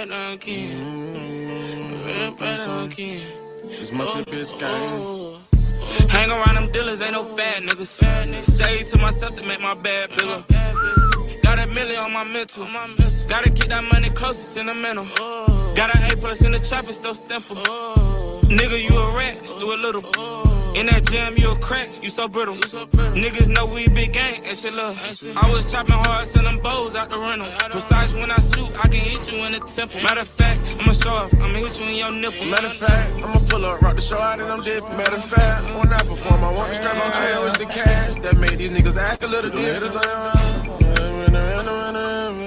back down again. Real back down again. As much as bitch game. Hang around them dealers, ain't no fat niggas. Stay to myself to make my bad bigger. Got a million on my mental. Gotta keep that money close, it's sentimental. Got an A+ in the trap, it's so simple. Nigga, you a rat, let's do a little. In that jam, you a crack, you so brittle. Niggas know we big gang, and shit love. I was chopping hard, selling bows out the rental. Precise when I shoot, I can hit you in the temple. Matter of fact, I'ma show off, I'ma hit you in your nipple. Matter of fact, I'ma pull up, rock the show out and I'm dead. Matter of fact, when I perform, I want to strap on trail, it's the cash that made these niggas act a little different.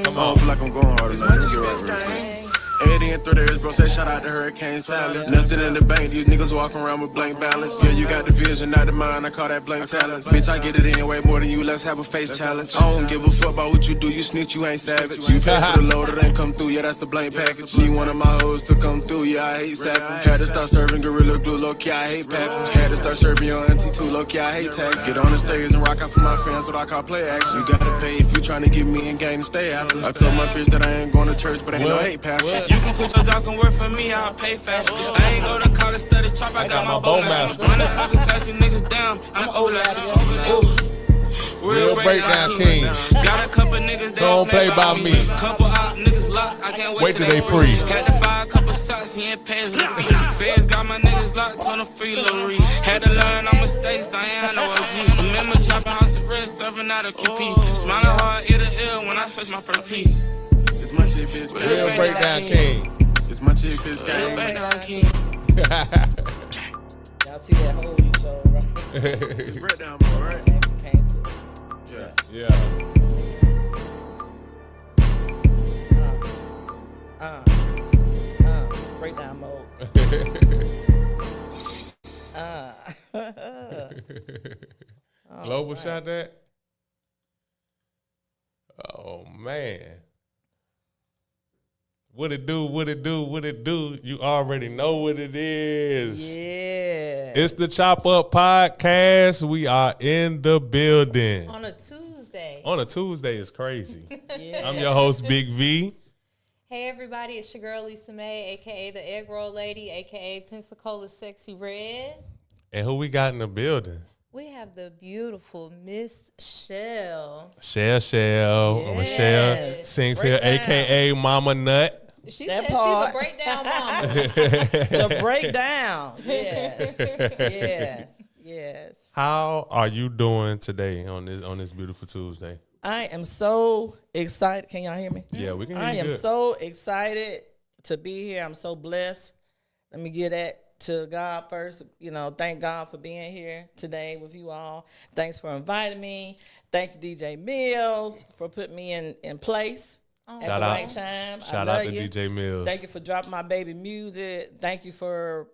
Come on, I feel like I'm going hard. It's my TV Eddie and 30 years, bro, say shout out to Hurricane Sally. Nothing in the bank, these niggas walking around with blank balance. Yeah, you got the vision, not the mind, I call that blank talents. Bitch, I get it in way more than you, let's have a face challenge. I don't give a fuck about what you do, you snitch, you ain't savage. You pay for the load, it ain't come through, yeah, that's a blank package. Need one of my hoes to come through, yeah, I hate sapping. Had to start serving Gorilla Glue, low-key, I hate packing. Had to start serving your auntie too, low-key, I hate tax. Get on the stage and rock out for my fans, what I call play action. You gotta pay if you tryna get me in game and stay after. I told my bitch that I ain't going to church, but ain't no hate pastor. You can put your dog and work for me, I'll pay fast. I ain't go to college, study chop, I got my bow master. Running season, catching niggas down, I'm over that. Real breakdown king. Got a couple niggas that don't play by me. Couple op niggas locked, I can't wait till they free. Had to buy a couple shots, he ain't pay his fee. Feds got my niggas locked on a free lottery. Had to learn on mistakes, I ain't had no OG. Remember chopping house arrest, serving out a QP. Smiling hard, ear to ear when I touch my first P. It's my chick, bitch. Real breakdown king. It's my chick, bitch. Real breakdown king. Y'all see that holy show, right? It's breakdown, bro, right? Came to Yeah. breakdown mode. Global shot that? Oh, man. What it do, what it do, what it do. You already know what it is. Yeah. It's the Chop Up Podcast. We are in the building. On a Tuesday. On a Tuesday is crazy. Yeah. I'm your host, Big V. Hey, everybody. It's your girl, Lisa Mae, a.k.a. the Egg Roll Lady, a.k.a. Pensacola Sexy Red. And who we got in the building? We have the beautiful Miss Chelle. Chelle. Yes. Michelle Sinkfield, a.k.a. Mama Nut. She That said part. she's the breakdown mama. The breakdown. Yes. Yes. Yes. How are you doing today on this beautiful Tuesday? I am so excited. Can y'all hear me? Yeah, we can hear I you am good. so excited to be here. I'm so blessed. Let me give that to God first. You know, thank God for being here today with you all. Thanks for inviting me. Thank you, DJ Mills, for putting me in place at Shout the out. right time. Shout I out love to you. DJ Mills. Thank you for dropping my baby music. Thank you for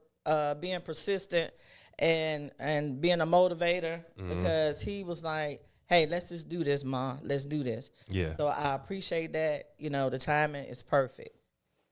being persistent and being a motivator because he was like, hey, let's just do this, Ma. Let's do this. Yeah. So I appreciate that. You know, the timing is perfect.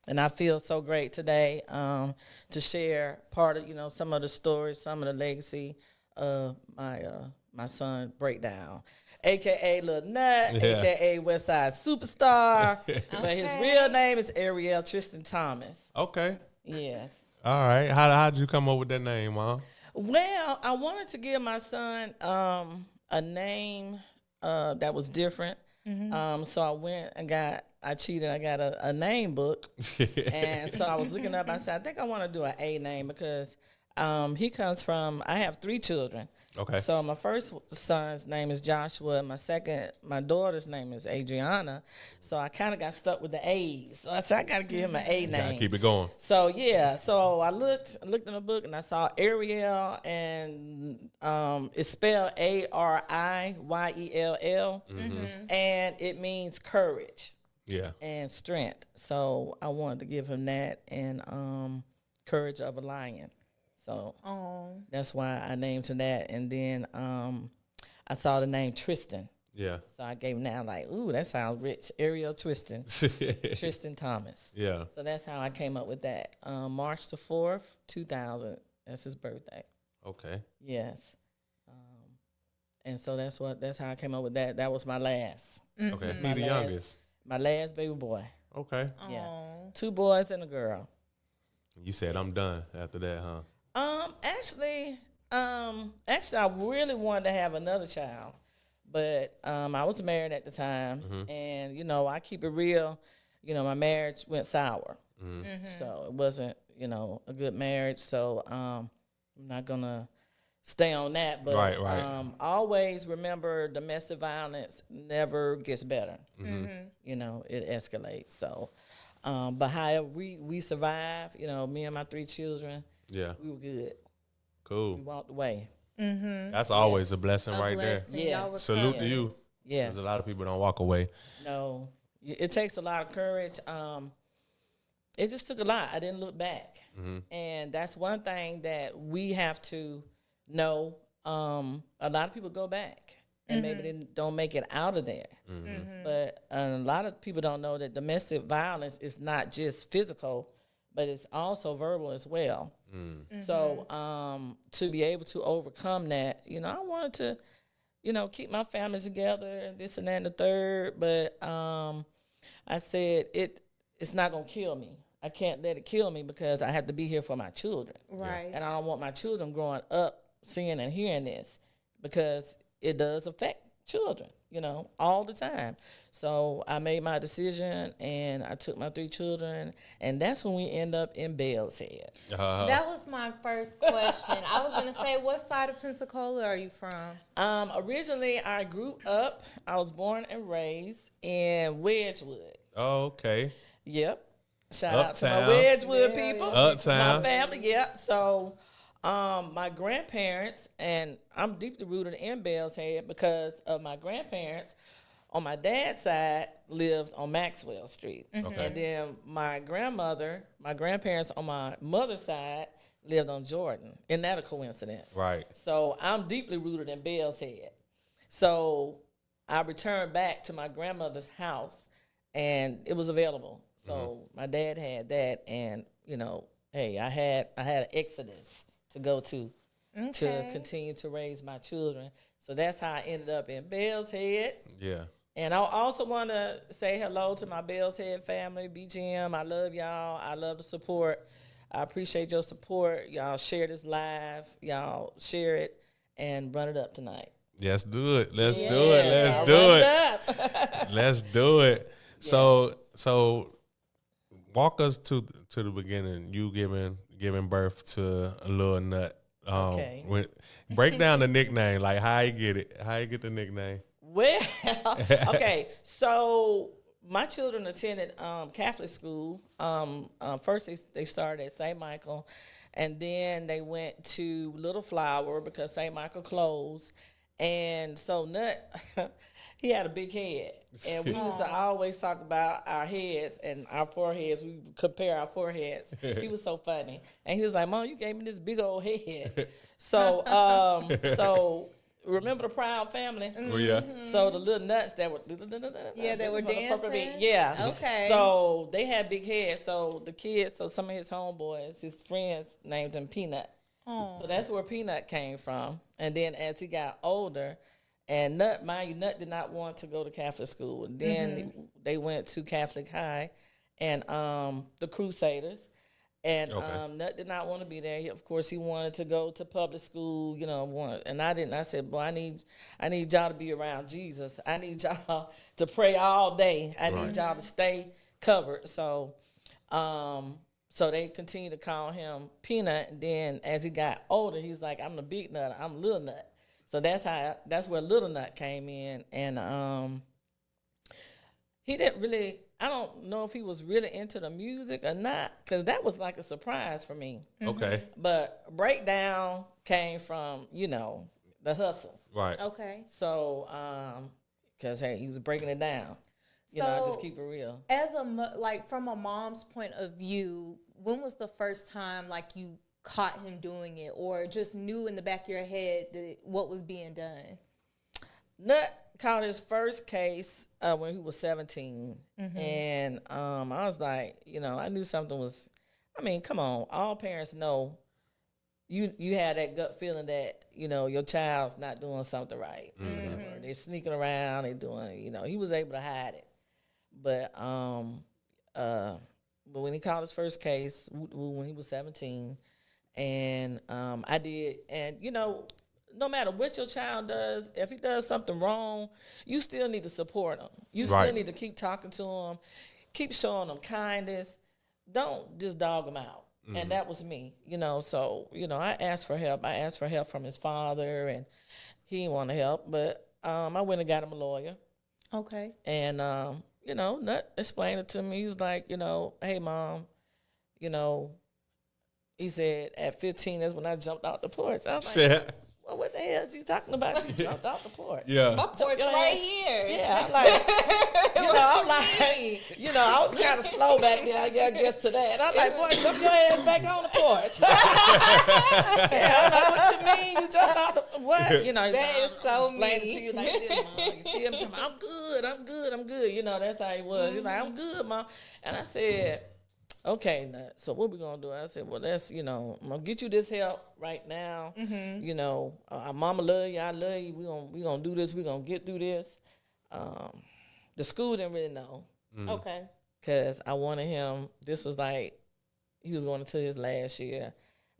And I feel so great today to share part of, you know, some of the stories, some of the legacy of my son Breakdown, a.k.a. Lil Nut, a.k.a. Westside Superstar. But his real name is Ariel Tristan Thomas. Okay. Yes. All right. How'd you come up with that name, Mom? Well, I wanted to give my son a name that was different. So I went and I cheated. I got a name book. And so I was looking up. I said, I think I want to do an A name because he comes from, I have 3 children. Okay. So my first son's name is Joshua. My daughter's name is Adriana. So I kind of got stuck with the A's. So I said, I got to give him an A name. Gotta keep it going. So yeah, so I looked in the book and I saw Ariel, and it's spelled Ariel, and it means courage Yeah. and strength. So I wanted to give him that and courage of a lion. So that's why I named him that. And then I saw the name Tristan. Yeah. So I gave him that. I'm like, ooh, that sounds rich. Ariel Tristan. Tristan Thomas. Yeah. So that's how I came up with that. March the 4th, 2000. That's his birthday. Okay. Yes. And so that's how I came up with that. That was my last. Okay. It's me, My the last- youngest. My last baby boy. Okay. Yeah, Aw. 2 boys and a girl. You said I'm done after that, huh? Actually, I really wanted to have another child, but I was married at the time, and I keep it real. My marriage went sour, so it wasn't a good marriage. So I'm not gonna stay on that, but Right. always remember domestic violence never gets better. It escalates. So, but however we survived. Me and my 3 children, Yeah. we were good. Cool. We walked away. That's always a blessing right Blessing. Yes. Y'all there. Salute to recovered. you. Yes. Because a lot of people don't walk away. No, it takes a lot of courage. It just took a lot. I didn't look back, and that's one thing that we have to know. A lot of people go back, and maybe they don't make it out of there. But a lot of people don't know that domestic violence is not just physical, but it's also verbal as well. So to be able to overcome that, I wanted to, keep my family together and this and that and the third. But I said it's not gonna kill me. I can't let it kill me because I have to be here for my children. Right. And I don't want my children growing up seeing and hearing this because it does affect children, all the time. So I made my decision and I took my 3 children, and that's when we end up in Bell's Head. That was my first question. I was going to say, what side of Pensacola are you from? Originally, I grew up, I was born and raised in Wedgwood. Oh, okay. Yep. Shout out to my Uptown. Wedgwood people. Uptown. My family, yep. So my grandparents, and I'm deeply rooted in Bell's Head because of my grandparents on my dad's side lived on Maxwell Street. Okay. And then my grandparents on my mother's side lived on Jordan. Isn't that a coincidence? Right. So I'm deeply rooted in Bell's Head. So I returned back to my grandmother's house, and it was available. So my dad had that, and hey, I had an exodus to go to continue to raise my children. So that's how I ended up in Bell's Head. Yeah. And I also want to say hello to my Bell's Head family, BGM. I love y'all. I love the support. I appreciate your support. Y'all share this live. Y'all share it and run it up tonight. Let's do it. Let's do it. Let's do it. Let's do it. So walk us to the beginning. You giving birth to a Lil Nut. Okay. Break down the nickname. Like how you get it. How you get the nickname. Well, okay. So my children attended Catholic school. First they started at St. Michael, and then they went to Little Flower because St. Michael closed. And so Nut, he had a big head. And we used to always talk about our heads and our foreheads. We would compare our foreheads. He was so funny. And he was like, Mom, you gave me this big old head. So remember the Proud Family? Oh, yeah. So the little nuts that were they were dancing. Yeah. Okay. So they had big heads. So the kids, some of his homeboys, his friends named him Peanut. Oh. So that's where Peanut came from. And then as he got older, and Nut, mind you, Nut did not want to go to Catholic school. And then they went to Catholic High and the Crusaders. And Nut did not want to be there. Of course, he wanted to go to public school, and I didn't. I said, boy, I need y'all to be around Jesus. I need y'all to pray all day. I need y'all to stay covered. So they continued to call him Peanut. And then as he got older, he's like, I'm the big nut. I'm Lil Nut. So that's where Lil Nut came in. And he didn't really, I don't know if he was really into the music or not, because that was like a surprise for me. Okay. But breakdown came from, the hustle. Right. Okay. So, because, hey, he was breaking it down. I just keep it real. As from a mom's point of view, when was the first time you caught him doing it, or just knew in the back of your head what was being done? Nut caught his first case when he was 17, and I was like, I knew something was. I mean, come on, all parents know. You had that gut feeling that your child's not doing something right. They're sneaking around. They're doing. He was able to hide it. But but when he called his first case, when he was 17, and I did, and no matter what your child does, if he does something wrong, you still need to support him. You still need to keep talking to him, keep showing him kindness. Don't just dog him out. And that was me, So, I asked for help. I asked for help from his father, and he didn't want to help. But I went and got him a lawyer. Okay. And, Nut explained it to me. He was like, hey, Mom, he said at 15, that's when I jumped out the porch. I was like, well, what the hell is you talking about? You jumped out the porch. Yeah. My porch right here. Yeah, I'm like, I was kind of slow back there, I guess, to that. And I'm like, boy, jump your ass back on the porch. Yeah, I'm like, what you mean? You jumped out the, what? That is so explaining mean. to you like this, Mom. You feel me? I'm good. That's how he was. He's like, I'm good, Mom. And I said, okay, Nut, so what we gonna do? I said, well, let's, I'm gonna get you this help right now. Mama love you, I love you. We gonna do this. We gonna get through this. The school didn't really know. Okay. Cause I wanted him. This was like he was going into his last year.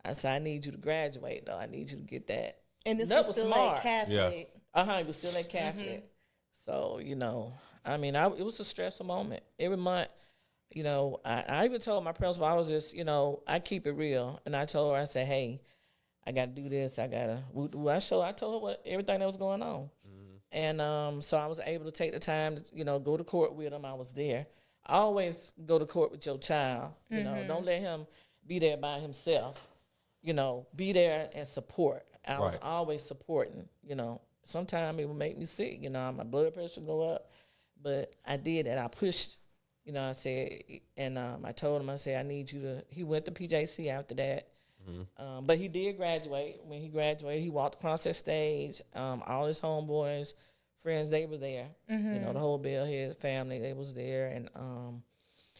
I said, I need you to graduate though. I need you to get that. And this Nut was still smart. at Catholic. He was still at Catholic. So it was a stressful moment every month. I even told my principal, I was just, I keep it real. And I told her, I said, hey, I got to do this. I told her everything that was going on. And so I was able to take the time to, go to court with him. I was there. I always go to court with your child. Don't let him be there by himself. Be there and support. I was always supporting, Sometimes it would make me sick, my blood pressure go up. But I did that. I pushed. I said, and I told him, I said, I need you to, he went to PJC after that. But he did graduate. When he graduated, he walked across that stage. All his homeboys, friends, they were there. The whole Bill, his family, they was there. And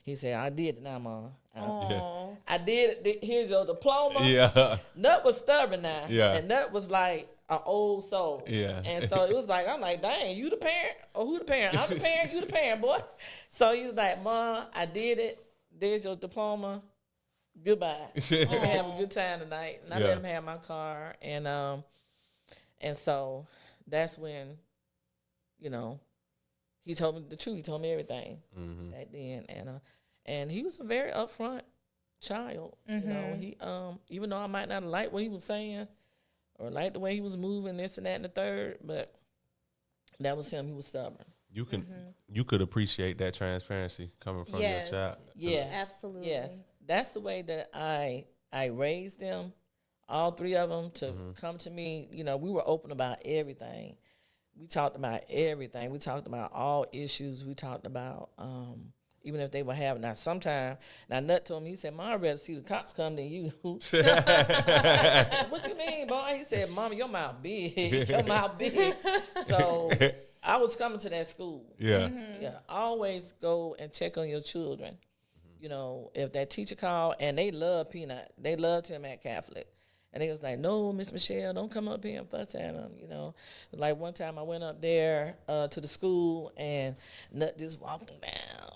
he said, I did it now, Mom. I did it. Here's your diploma. Yeah. Nut was stubborn now. Yeah. And Nut was like an old soul. Yeah. And so it was like, I'm like, dang, you the parent? Or who the parent? I'm the parent, you the parent, boy. So he was like, Mom, I did it. There's your diploma. Goodbye. We have a good time tonight. And I let him have my car. And so that's when, he told me the truth. He told me everything back then. And he was a very upfront child. He even though I might not like what he was saying or like the way he was moving, this and that and the third, but that was him. He was stubborn. You could appreciate that transparency coming from your child. Yes, absolutely. Yes, that's the way that I raised them, all three of them, to come to me. We were open about everything. We talked about everything. We talked about all issues. We talked about even if they were having. Now, sometimes, Nut told me, he said, Mom, I'd rather see the cops come than you. What you mean, boy? He said, Mama, your mouth big. Your mouth big. So I was coming to that school. Yeah. Yeah. Always go and check on your children. If that teacher called, and they love Peanut. They loved him at Catholic. And they was like, no, Miss Michelle, don't come up here and fuss at him, Like one time I went up there to the school, and Nut just walking down,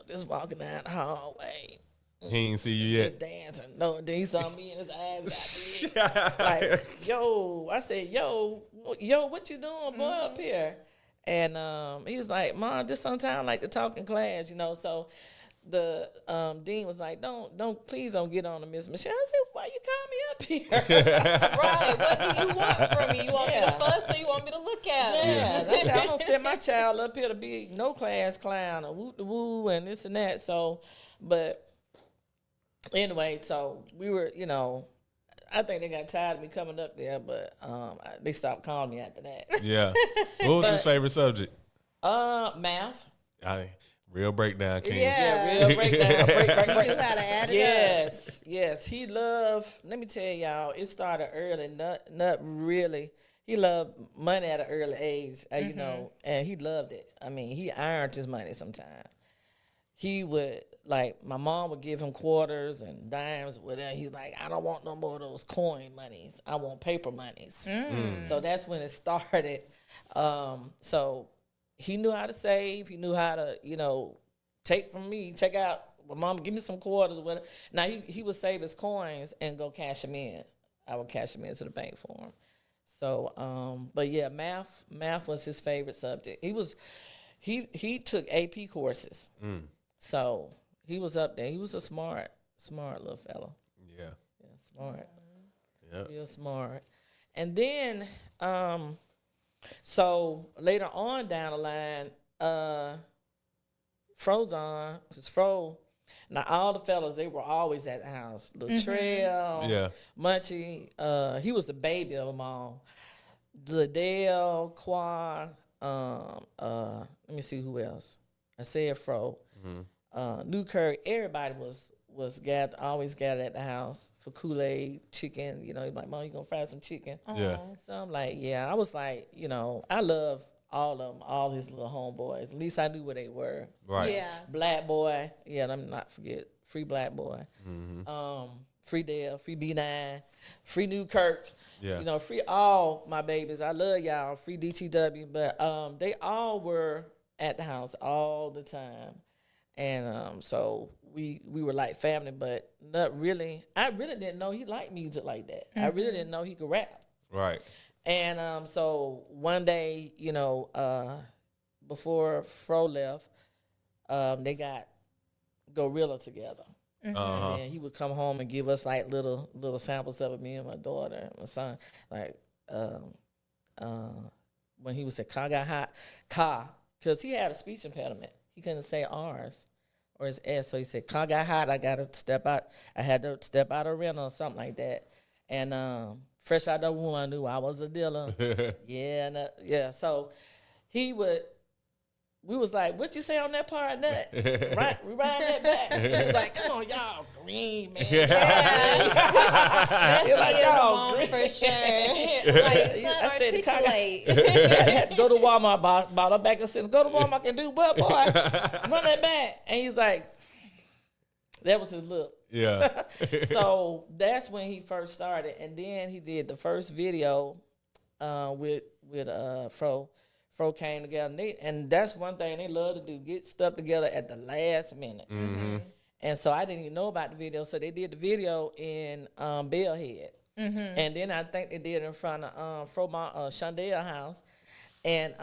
just walking down the hallway. He ain't see you yet. Just dancing. No, then he saw me and his eyes got big. Like, yo, I said, yo, what you doing, boy, up here? And he was like, Mom, just sometimes I like to talk in class, So the dean was like, please don't get on to Miss Michelle. I said, why you call me up here? Right. What do you want from me? You want me to fuss or you want me to look at it? Yeah. That's how I don't send my child up here to be no class clown or woo the woo and this and that. So, but anyway, so we were, I think they got tired of me coming up there, but they stopped calling me after that. Yeah. What was his favorite subject? Math. Real breakdown king. Yeah, real breakdown. Break. He knew how to add it up. Yes. He loved, let me tell y'all, it started early. Nut really, he loved money at an early age, and he loved it. I mean, he earned his money sometimes. He would, like, my mom would give him quarters and dimes, whatever. He's like, I don't want no more of those coin monies. I want paper monies. So that's when it started. So he knew how to save. He knew how to, take from me, check out well, Mom, give me some quarters or whatever. Now, he would save his coins and go cash them in. I would cash them into the bank for him. So, but yeah, math was his favorite subject. He took AP courses. So he was up there. He was a smart little fellow. Yeah. Yeah, smart. Yeah. Real smart. And then, so later on down the line, Fro's on, because Fro, now all the fellas, they were always at the house. Latrell, Yeah. Munchie, he was the baby of them all. Liddell, Quan, let me see who else. I said Fro. Newkirk, everybody was gathered, always gathered at the house for Kool-Aid, chicken. You know, he's like, Mom, you gonna fry some chicken? Yeah. So I'm like, yeah. I was like, you know, I love all of them, all his little homeboys. At least I knew where they were. Right. Yeah. Black Boy, yeah, let me not forget. Free Black Boy. Free Dale, free B9, free Newkirk. Yeah. You know, free all my babies. I love y'all. Free DTW. But they all were at the house all the time. And so we were like family, but not really. I really didn't know he liked music like that. I really didn't know he could rap. Right. And so one day, you know, before Fro left, they got Gorilla together. And he would come home and give us like little samples of it, me and my daughter and my son. Like when he would say "car got hot," because he had a speech impediment. He couldn't say R's or his S, so he said "car got hot." I gotta step out. I had to step out of rental or something like that. And fresh out the womb, I knew I was a dealer. Yeah. So he would. We was like, what you say on that part, Nut? Right, we riding that back. He was like, come on, y'all green, man. That's like, his y'all mom green. for sure. Like, I said, the car got- articulate. I had to go to Walmart, bought her back and said, go to Walmart and do what, boy? Run that back. And he's like, that was his look. Yeah. So that's when he first started. And then he did the first video with Fro. Fro came together, and that's one thing they love to do, get stuff together at the last minute. And so I didn't even know about the video, so they did the video in Bellhead. And then I think they did it in front of Shondell house. And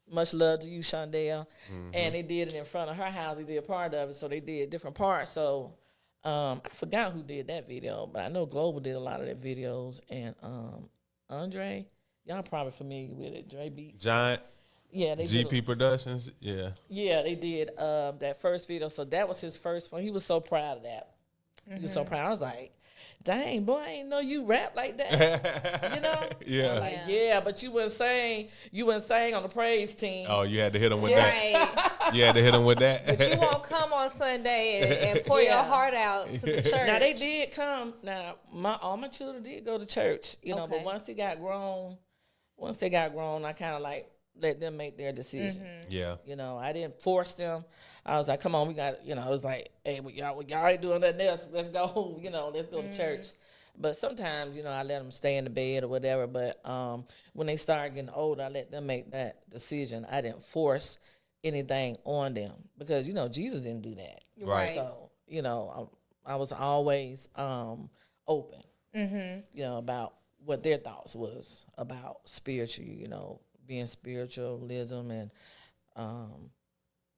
much love to you, Shondell. And they did it in front of her house. They did a part of it, so they did different parts. So I forgot who did that video, but I know Global did a lot of their videos. And Andre, y'all probably familiar with it. Dre Beats. Giant. Yeah, they GP Productions. Yeah. Yeah, they did that first video. So that was his first one. He was so proud of that. He was so proud. I was like, dang, boy, I didn't know you rap like that. You know? Yeah. Like, yeah, but you wouldn't sing on the praise team. Oh, you had to him with that. Right. You had to hit him with that. But you won't come on Sunday and pour your heart out to the church. Now they did come. Now all my children did go to church, you know. Okay. But once they got grown, I kind of like let them make their decisions. Yeah. You know, I didn't force them. I was like, come on, we got, you know, it was like, hey, y'all ain't doing nothing else. Let's go, you know, let's go to church. But sometimes, you know, I let them stay in the bed or whatever. But when they started getting older, I let them make that decision. I didn't force anything on them because, you know, Jesus didn't do that. Right. So, you know, I was always open, you know, about what their thoughts was about spiritual, you know, being spiritualism and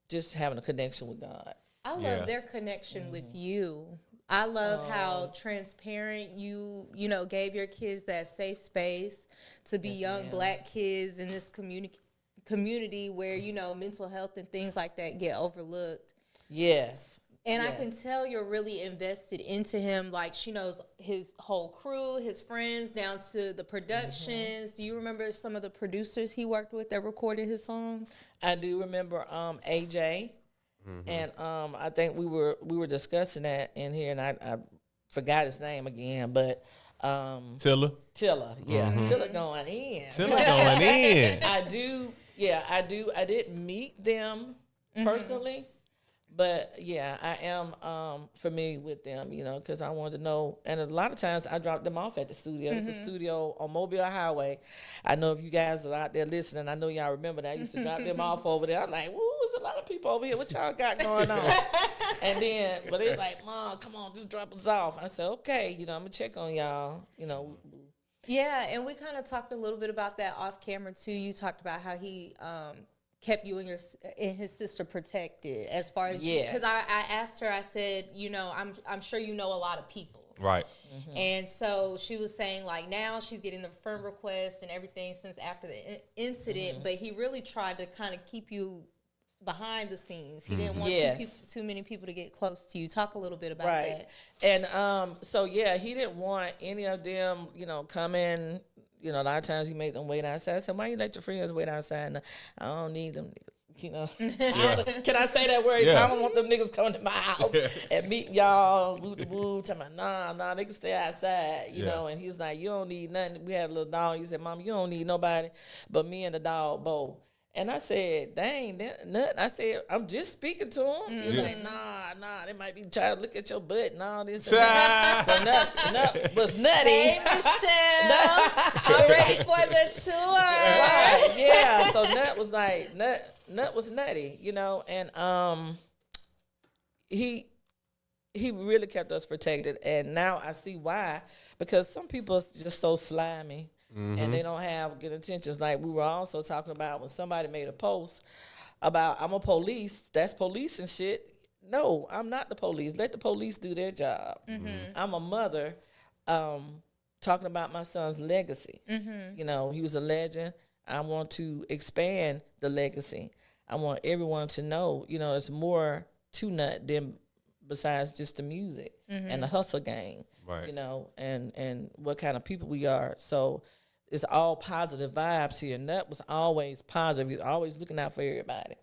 just having a connection with God. I love their connection with you. I love how transparent you know, gave your kids that safe space to be young Black kids in this community where, you know, mental health and things like that get overlooked. Yes. And I can tell you're really invested into him. Like, she knows his whole crew, his friends, down to the productions. Do you remember some of the producers he worked with that recorded his songs? I do remember AJ. And I think we were discussing that in here, and I forgot his name again, but Tiller. Yeah, Tiller going in. Tiller going in. I do. I didn't meet them personally, but yeah, I am familiar with them, you know, because I wanted to know. And a lot of times I dropped them off at the studio. It's a studio on Mobile Highway. I know if you guys are out there listening, I know y'all remember that. I used to drop them off over there. I'm like, woo, it's a lot of people over here. What y'all got going on? And then, but it's like, Mom, come on, just drop us off. I said, okay, I'm going to check on y'all, Yeah, and we kind of talked a little bit about that off camera too. You talked about how he kept you and his sister protected as far as because I asked her, I said, I'm sure you know a lot of people. Right. Mm-hmm. And so she was saying like now she's getting the friend requests and everything since after the incident, but he really tried to kind of keep you behind the scenes. He didn't want too many people to get close to you. Talk a little bit about that. And so he didn't want any of them, coming. A lot of times he made them wait outside. I said, why you let your friends wait outside? No, I don't need them niggas. Can I say that word? I don't want them niggas coming to my house and meeting y'all, woo, talking about, nah, they can stay outside, you know. And he was like, you don't need nothing. We had a little dog. He said, Mom, you don't need nobody but me and the dog, Bo. And I said, dang, Nut. I said, I'm just speaking to him. He's like, nah, they might be trying to look at your butt and all this. And that. So Nut was nutty. Hey, Michelle. I'm ready for the tour. Right, yeah. So Nut was like, Nut was nutty, and he really kept us protected. And now I see why, because some people are just so slimy. And they don't have good intentions. Like we were also talking about when somebody made a post about I'm a police, that's police and shit. No, I'm not the police. Let the police do their job. I'm a mother talking about my son's legacy. He was a legend. I want to expand the legacy. I want everyone to know, it's more to Nut than besides just the music and the hustle game, right. And what kind of people we are. So it's all positive vibes here. Nut was always positive. He was always looking out for everybody.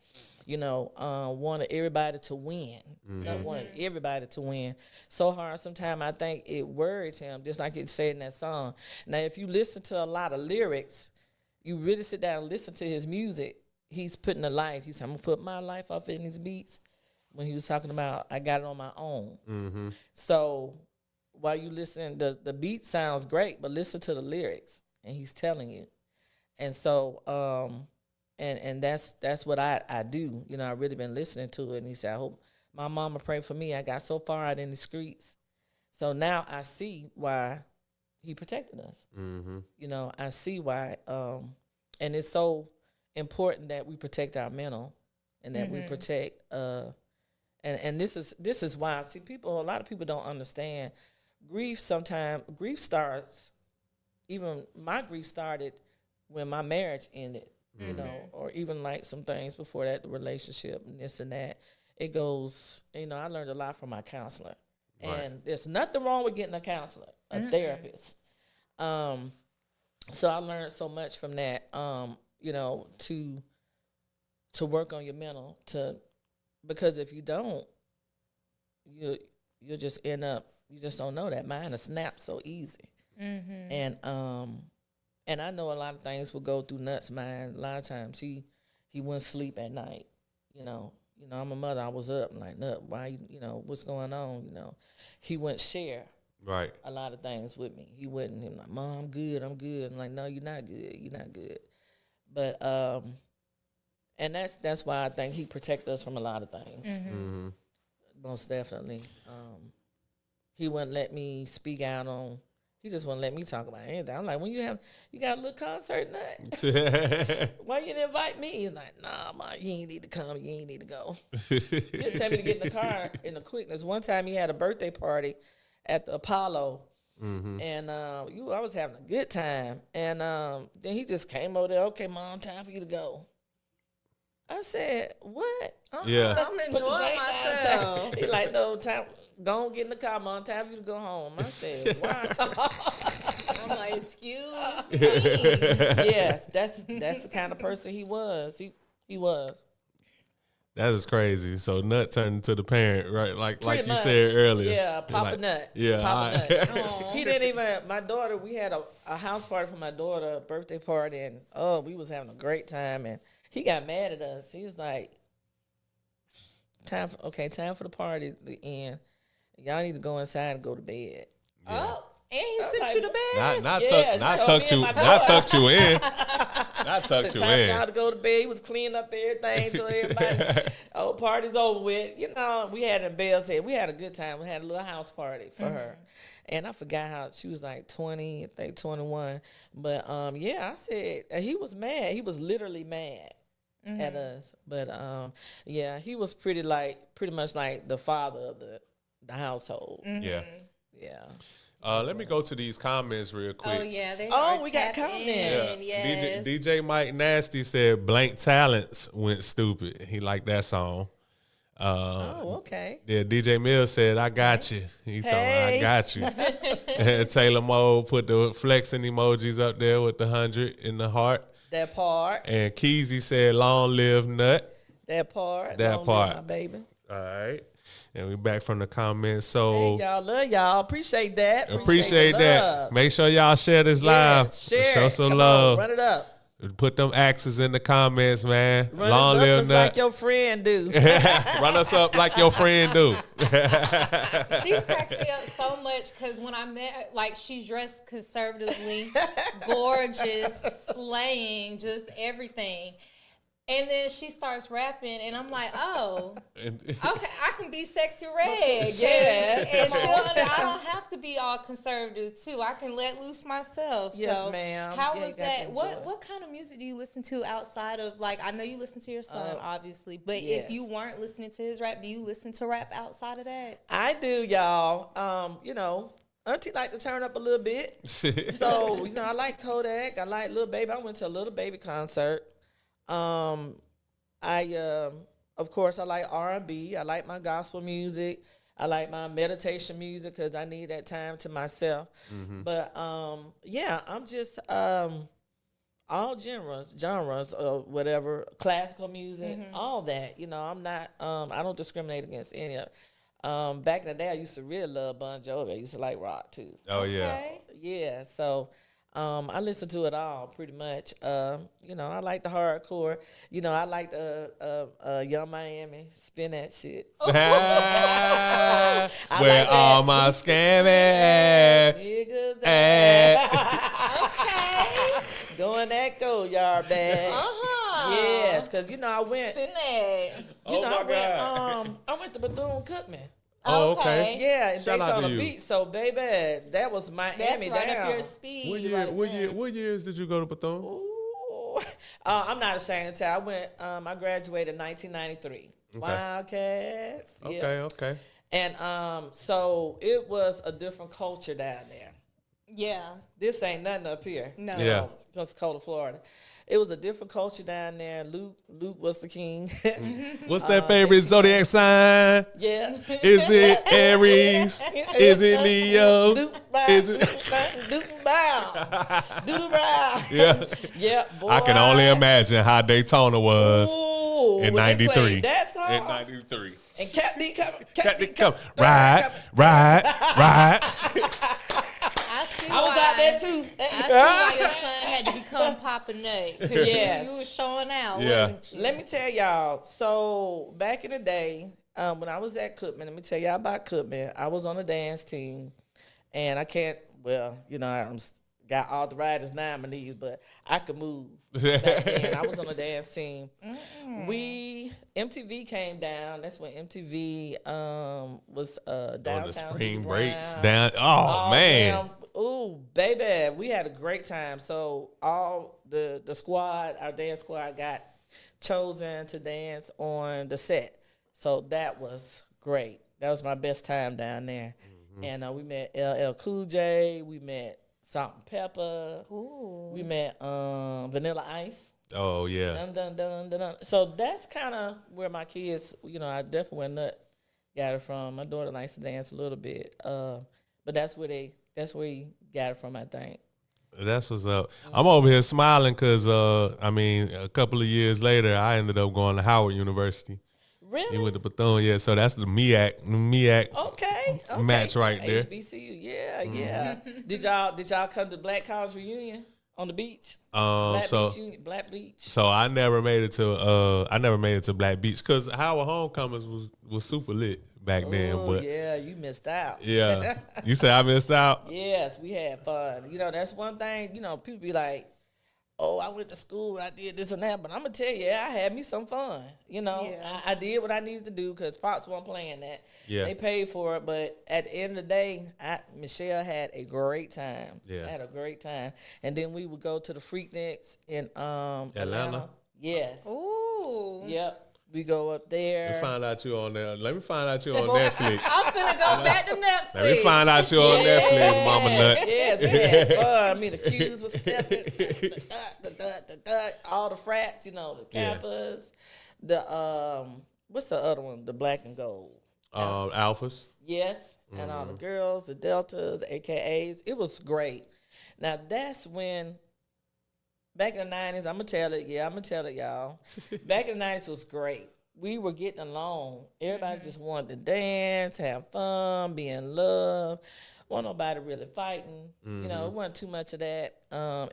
Wanted everybody to win. Nut wanted everybody to win. So hard sometimes I think it worried him, just like it said in that song. Now, if you listen to a lot of lyrics, you really sit down and listen to his music, he's putting a life. He said, I'm going to put my life off in these beats. When he was talking about, I got it on my own. So while you listen, the beat sounds great, but listen to the lyrics. And he's telling you. And so, and that's what I do. I really been listening to it. And he said, I hope my mama prayed for me. I got so far out in the streets. So now I see why he protected us. I see why. And it's so important that we protect our mental and that we protect, and this is why, see, a lot of people don't understand grief. Sometimes grief starts, even my grief started when my marriage ended, or even like some things before that, the relationship and this and that. It goes, I learned a lot from my counselor. Right. And there's nothing wrong with getting a counselor, a therapist. So I learned so much from that, to work on your mental, because if you don't, you'll just end up, you just don't know that mine will snap so easy. And I know a lot of things will go through Nut's mind. A lot of times he wouldn't sleep at night. I'm a mother. I was up. I'm like, Nut, why? What's going on? He wouldn't share a lot of things with me. He wouldn't. He was like, Mom, I'm good. I'm good. I'm like, no, you're not good. You're not good. But and that's why I think he protected us from a lot of things. Most definitely. He wouldn't let me speak out on. He just wouldn't let me talk about anything. I'm like, when you got a little concert, Nut, why you didn't invite me? He's like, nah, Ma, you ain't need to come. You ain't need to go. He'll tell me to get in the car in the quickness. One time he had a birthday party at the Apollo, and I was having a good time. And then he just came over there, okay, Mom, time for you to go. I said, what? Yeah. I'm enjoying myself. He like, no, time, go on, get in the car, Mom. Time for you to go home. I said, wow. I'm like, excuse me. Yes, that's the kind of person he was. He was. That is crazy. So Nut turned into the parent, right? Like you much. said earlier. Yeah, Papa Nut. Yeah, Papa Nut. He didn't even. My daughter. We had a house party for my daughter, a birthday party, and we was having a great time. And he got mad at us. He was like, time for the party to end. Y'all need to go inside and go to bed. Yeah. And he sent you to bed. Not Yeah, tucked you, not tucked you in, not tucked you Time in. y'all to go to bed. He was cleaning up everything so everybody. Oh, party's over with. You know, we had a Belle said we had a good time. We had a little house party for her, and I forgot how she was like 20, I think 21. But yeah, I said he was mad. He was literally mad at us. But yeah, he was pretty much like the father of the household. Yeah. Yeah. Let me go to these comments real quick. Oh yeah, they we got comments. Yes. DJ Mike Nasty said Blank Talents went stupid. He liked that song. Okay. Yeah, DJ Mills said, I got you. He told me, I Hey. got you. And Taylor Moe put the flexing emojis up there with the 100 in the heart. That part. And Keezy said, long live Nut. That part. That Long live part. my baby. All right. And we back from the comments. So Hey, y'all, love y'all. Appreciate that. appreciate the that. love. Make sure y'all share this live. Yes, share Show it. some Come love. on, run it up. Put them axes in the comments, man. Run Long us up live just Nut. like your friend do. Run us up like your friend do. She cracks me up so much because when I met her, like, she's dressed conservatively, gorgeous, slaying, just everything. And then she starts rapping, and I'm like, oh, okay, I can be sexy red. Yes. And I don't have to be all conservative, too. I can let loose myself. Yes, so ma'am. How Yeah, was you got that? to What enjoy. what kind of music do you listen to outside of, like, I know you listen to your son, obviously, but yes. if you weren't listening to his rap, do you listen to rap outside of that? I do, y'all. You know, Auntie like to turn up a little bit. So, you know, I like Kodak. I like Lil Baby. I went to a Lil Baby concert. Of course, I like R&B. I like my gospel music. I like my meditation music because I need that time to myself. But yeah, I'm just all genres or whatever, classical music, all that. You know, I'm not. I don't discriminate against any of it. Back in the day, I used to really love Bon Jovi. I used to like rock too. Oh, yeah. Okay. Yeah, so I listen to it all pretty much. You know, I like the hardcore. You know, I like the Young Miami, spin that shit. Where like all that. my scamming Niggas Okay. doing that go yard bag. Yes, because you know I went. Spin that. Oh, my God. I went to Bethune-Cookman. Oh, okay. Yeah, in Shout out Daytona to you. Beach. So, baby, that was Miami That's right down. up your speed. What year? right What there. year? What years did you go to Bethune? Ooh. I'm not ashamed to tell. I went. I graduated in 1993. Wildcats. Okay, Yeah. okay. And so it was a different culture down there. Yeah. This ain't nothing up here. No. Yeah. Pensacola, Florida. It was a different culture down there. Luke was the king. What's that favorite zodiac sign? Yeah. Is it Aries? Is it Leo? Is it? Doodle Brown. Doodle Brown. Yeah. Yeah, boy. I can only imagine how Daytona was Ooh, in when they '93. played that song. In '93. And Cap D come. Got to come. Ride. I see I was why. out there too. I see why your son had to become Papa Nut. Yes. You was showing out, Yeah. wasn't you? Let me tell y'all. So back in the day, when I was at Cookman, let me tell y'all about Cookman. I was on a dance team, and I can't. Well, you know, got arthritis now in my knees, but I could move. Back then, I was on a dance team. MTV came down. That's when MTV was downtown. On the spring Judy breaks Brown. down. Oh, man. Damn. Ooh, baby, we had a great time. So all the squad, our dance squad, got chosen to dance on the set. So that was great. That was my best time down there. And we met LL Cool J. We met Salt and Pepper. Ooh. We met Vanilla Ice. Oh, yeah. Dun, dun, dun, dun, dun. So that's kind of where my kids, you know, I definitely where Nut got it from. My daughter likes to dance a little bit, but that's where he got it from, I think. That's what's up. I'm over here smiling because, I mean, a couple of years later, I ended up going to Howard University. Really? He went to Bethune, yeah. So that's the MEAC Okay. match right there. HBCU, yeah. Did y'all come to Black College reunion on the beach? Black Beach. So I never made it to Black Beach because Howard Homecomings was super lit. back then. Oh, But yeah, you missed out. yeah, you said I missed out. Yes, we had fun. You know, that's one thing, you know, people be like, oh, I went to school, I did this and that. But I'm going to tell you, I had me some fun. You know, Yeah. I did what I needed to do because Pops wasn't playing that. Yeah. They paid for it. But at the end of the day, Michelle had a great time. Yeah. I had a great time. And then we would go to the Freakniks in Atlanta. Yes. Ooh. Yep. We go up there. Let me find out you on there. Let me find out you on Netflix. I'm finna go back to Netflix. Let me find out you on Netflix, Mama Nut. Yes, we had fun. I mean, the Qs were stepping, all the frats, you know, the Yeah. Kappas, the what's the other one? The black and gold. Alphas. Yes, and all the girls, the Deltas, AKAs. It was great. Now that's when. Back in the 90s, I'm going to tell it. Yeah, I'm going to tell it, y'all. Back in the 90s was great. We were getting along. Everybody just wanted to dance, have fun, be in love. Wasn't nobody really fighting. You know, it wasn't too much of that.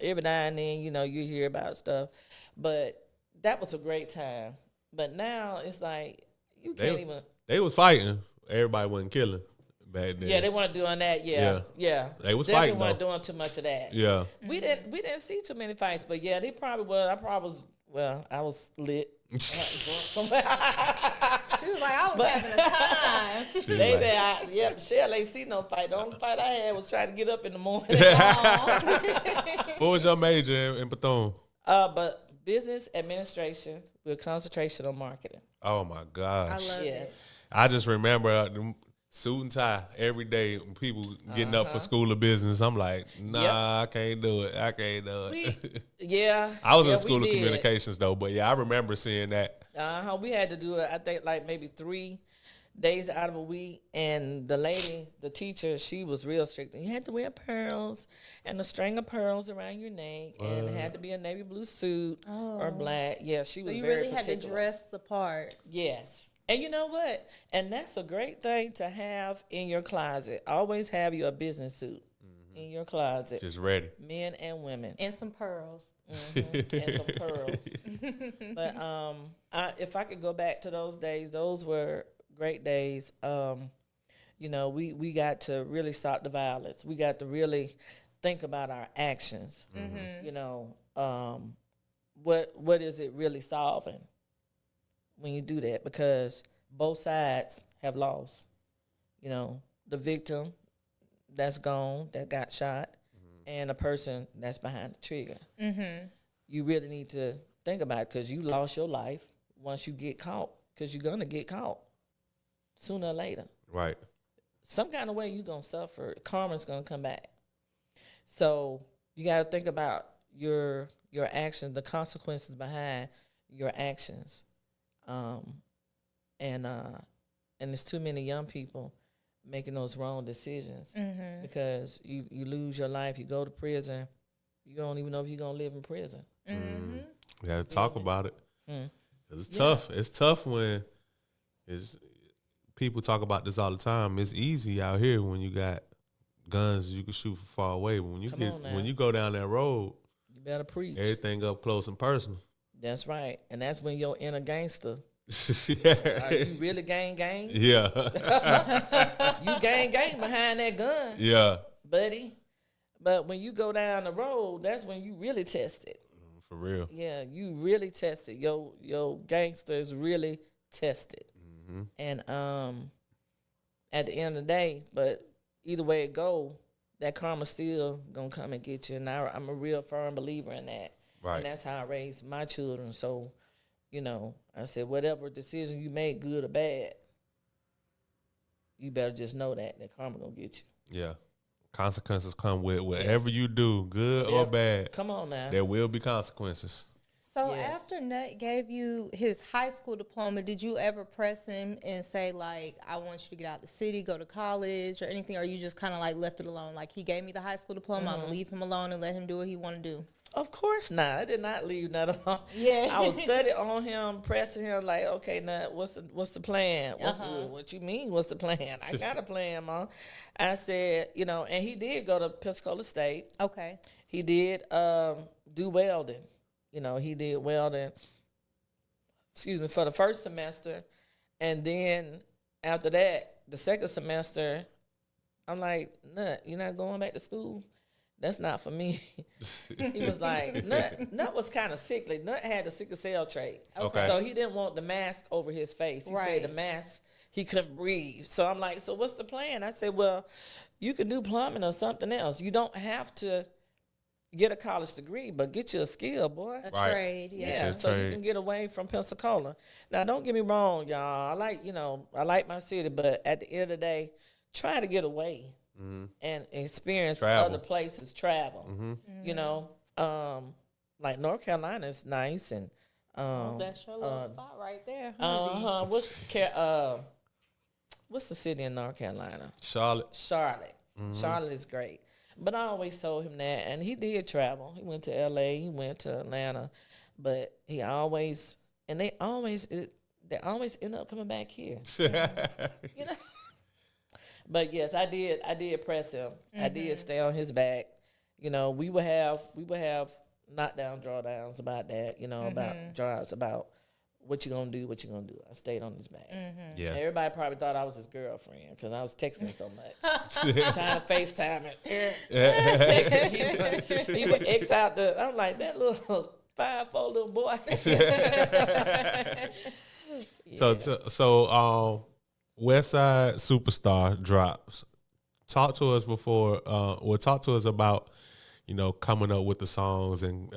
Every now and then, you know, you hear about stuff. But that was a great time. But now it's like, you can't even. They was fighting. Everybody wasn't killing back then. Yeah, they weren't doing that. Yeah. They was Definitely fighting, weren't though. doing too much of that. Yeah. We didn't see too many fights, but yeah, they probably were. I probably was. Well, I was lit. She was like, I was having a time. Shit, Baby, Michelle ain't see no fight. The only fight I had was trying to get up in the morning. What was your major in Bethune? But business administration with concentration on marketing. Oh my gosh. I love Yes. it. I just remember them suit and tie every day when people getting up for school of business. I'm like, nah, I can't do it. I can't do it. Yeah. I was yeah, in school we of did. communications though, but yeah, I remember seeing that. We had to do it, I think, like maybe 3 days out of a week. And the lady, the teacher, she was real strict. You had to wear pearls and a string of pearls around your neck. And it had to be a navy blue suit or black. Yeah, she was So you very really had to particular. dress the part. Yes. And you know what? And that's a great thing to have in your closet. Always have your business suit in your closet. Just ready. Men and women. And some pearls. And some pearls. But if I could go back to those days, those were great days. You know, we got to really stop the violence. We got to really think about our actions. You know, what is it really solving when you do that? Because both sides have lost. You know, the victim that's gone, that got shot, and a person that's behind the trigger. You really need to think about it because you lost your life once you get caught, because you're going to get caught sooner or later. Right. Some kind of way you're going to suffer. Karma's going to come back. So you got to think about your actions, the consequences behind your actions. And there's too many young people making those wrong decisions because you lose your life. You go to prison. You don't even know if you're going to live in prison. We got to talk about it. It's tough. It's tough when people talk about this all the time. It's easy out here when you got guns you can shoot from far away. But when you go down that road, You better preach. everything up close and personal. That's right. And that's when your inner gangster, Yeah. are you really gang? Yeah. You gang behind that gun, Yeah. buddy. But when you go down the road, that's when you really test it. For real. Yeah, you really test it. Your gangsters really tested. And at the end of the day, but either way it go, that karma still gonna come and get you. And I'm a real firm believer in that. Right. And that's how I raised my children. So, you know, I said whatever decision you make, good or bad, you better just know that karma gonna get you. Yeah. Consequences come with whatever you do, good or bad. Come on now. There will be consequences. So Yes. after Nut gave you his high school diploma, did you ever press him and say, like, I want you to get out the city, go to college or anything? Or you just kind of like left it alone? Like, he gave me the high school diploma, I'm going to leave him alone and let him do what he want to do? Of course not. I did not leave Nut alone. Yeah. I was studying on him, pressing him like, okay, Nut, what's the plan? What you mean, what's the plan? I got a plan, Mom. I said, you know, and he did go to Pensacola State. Okay. He did do welding. You know, he did welding, for the first semester. And then after that, the second semester, I'm like, Nut, you're not going back to school? That's not for me. He was like, Nut was kind of sickly. Nut had the sickle cell trait. Okay. So he didn't want the mask over his face. He said the mask, he couldn't breathe. So I'm like, so what's the plan? I said, well, you could do plumbing or something else. You don't have to get a college degree, but get you a skill, boy. A trade, Yeah, so you can get away from Pensacola. Now, don't get me wrong, y'all. I like my city, but at the end of the day, try to get away and experience other places, travel. You know, like North Carolina is nice, and that's your little spot right there. What's the city in North Carolina? Charlotte. Charlotte is great. But I always told him that, and he did travel. He went to L.A., he went to Atlanta, but they always end up coming back here. You know. But yes, I did press him. I did stay on his back. You know, we would have knockdown, drawdowns about that. You know, about drives, about what you gonna do. I stayed on his back. Yeah. Everybody probably thought I was his girlfriend because I was texting so much, trying to FaceTime him. He would X out the. I'm like that little 5'4" little boy. So Westside Superstar drops. Talk to us talk to us about, you know, coming up with the songs and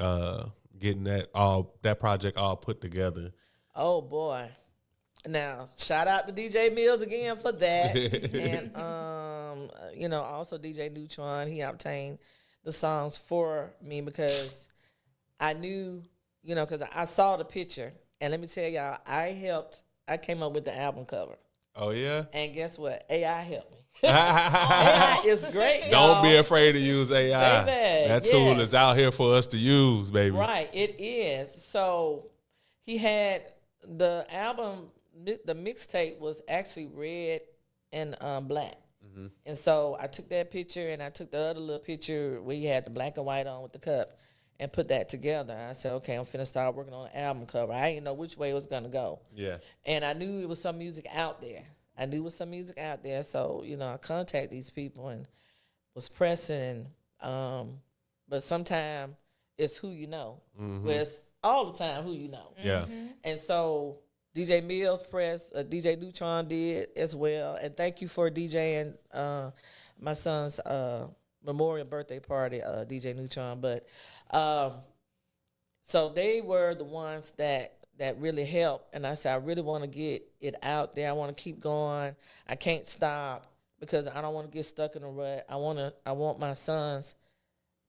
getting that project all put together. Oh boy. Now, shout out to DJ Mills again for that. And you know, also DJ Neutron, he obtained the songs for me because I knew, you know, because I saw the picture. And let me tell y'all, I came up with the album cover. Oh, yeah? And guess what? AI helped me. AI is great, y'all. Don't be afraid to use AI. Baby, that tool is out here for us to use, baby. Right, it is. So he had the album, the mixtape was actually red and black. And so I took that picture and I took the other little picture where he had the black and white on with the cup and put that together. I said, okay, I'm finna start working on an album cover. I didn't know which way it was gonna go. Yeah. And I knew it was some music out there. So, you know, I contacted these people and was pressing. But sometimes it's who you know. Well, it's all the time who you know. Yeah. And so DJ Mills pressed, DJ Neutron did as well. And thank you for DJing my son's memorial birthday party, DJ Neutron. But so they were the ones that really helped. And I said, I really want to get it out there. I want to keep going. I can't stop because I don't want to get stuck in a rut. I want my son's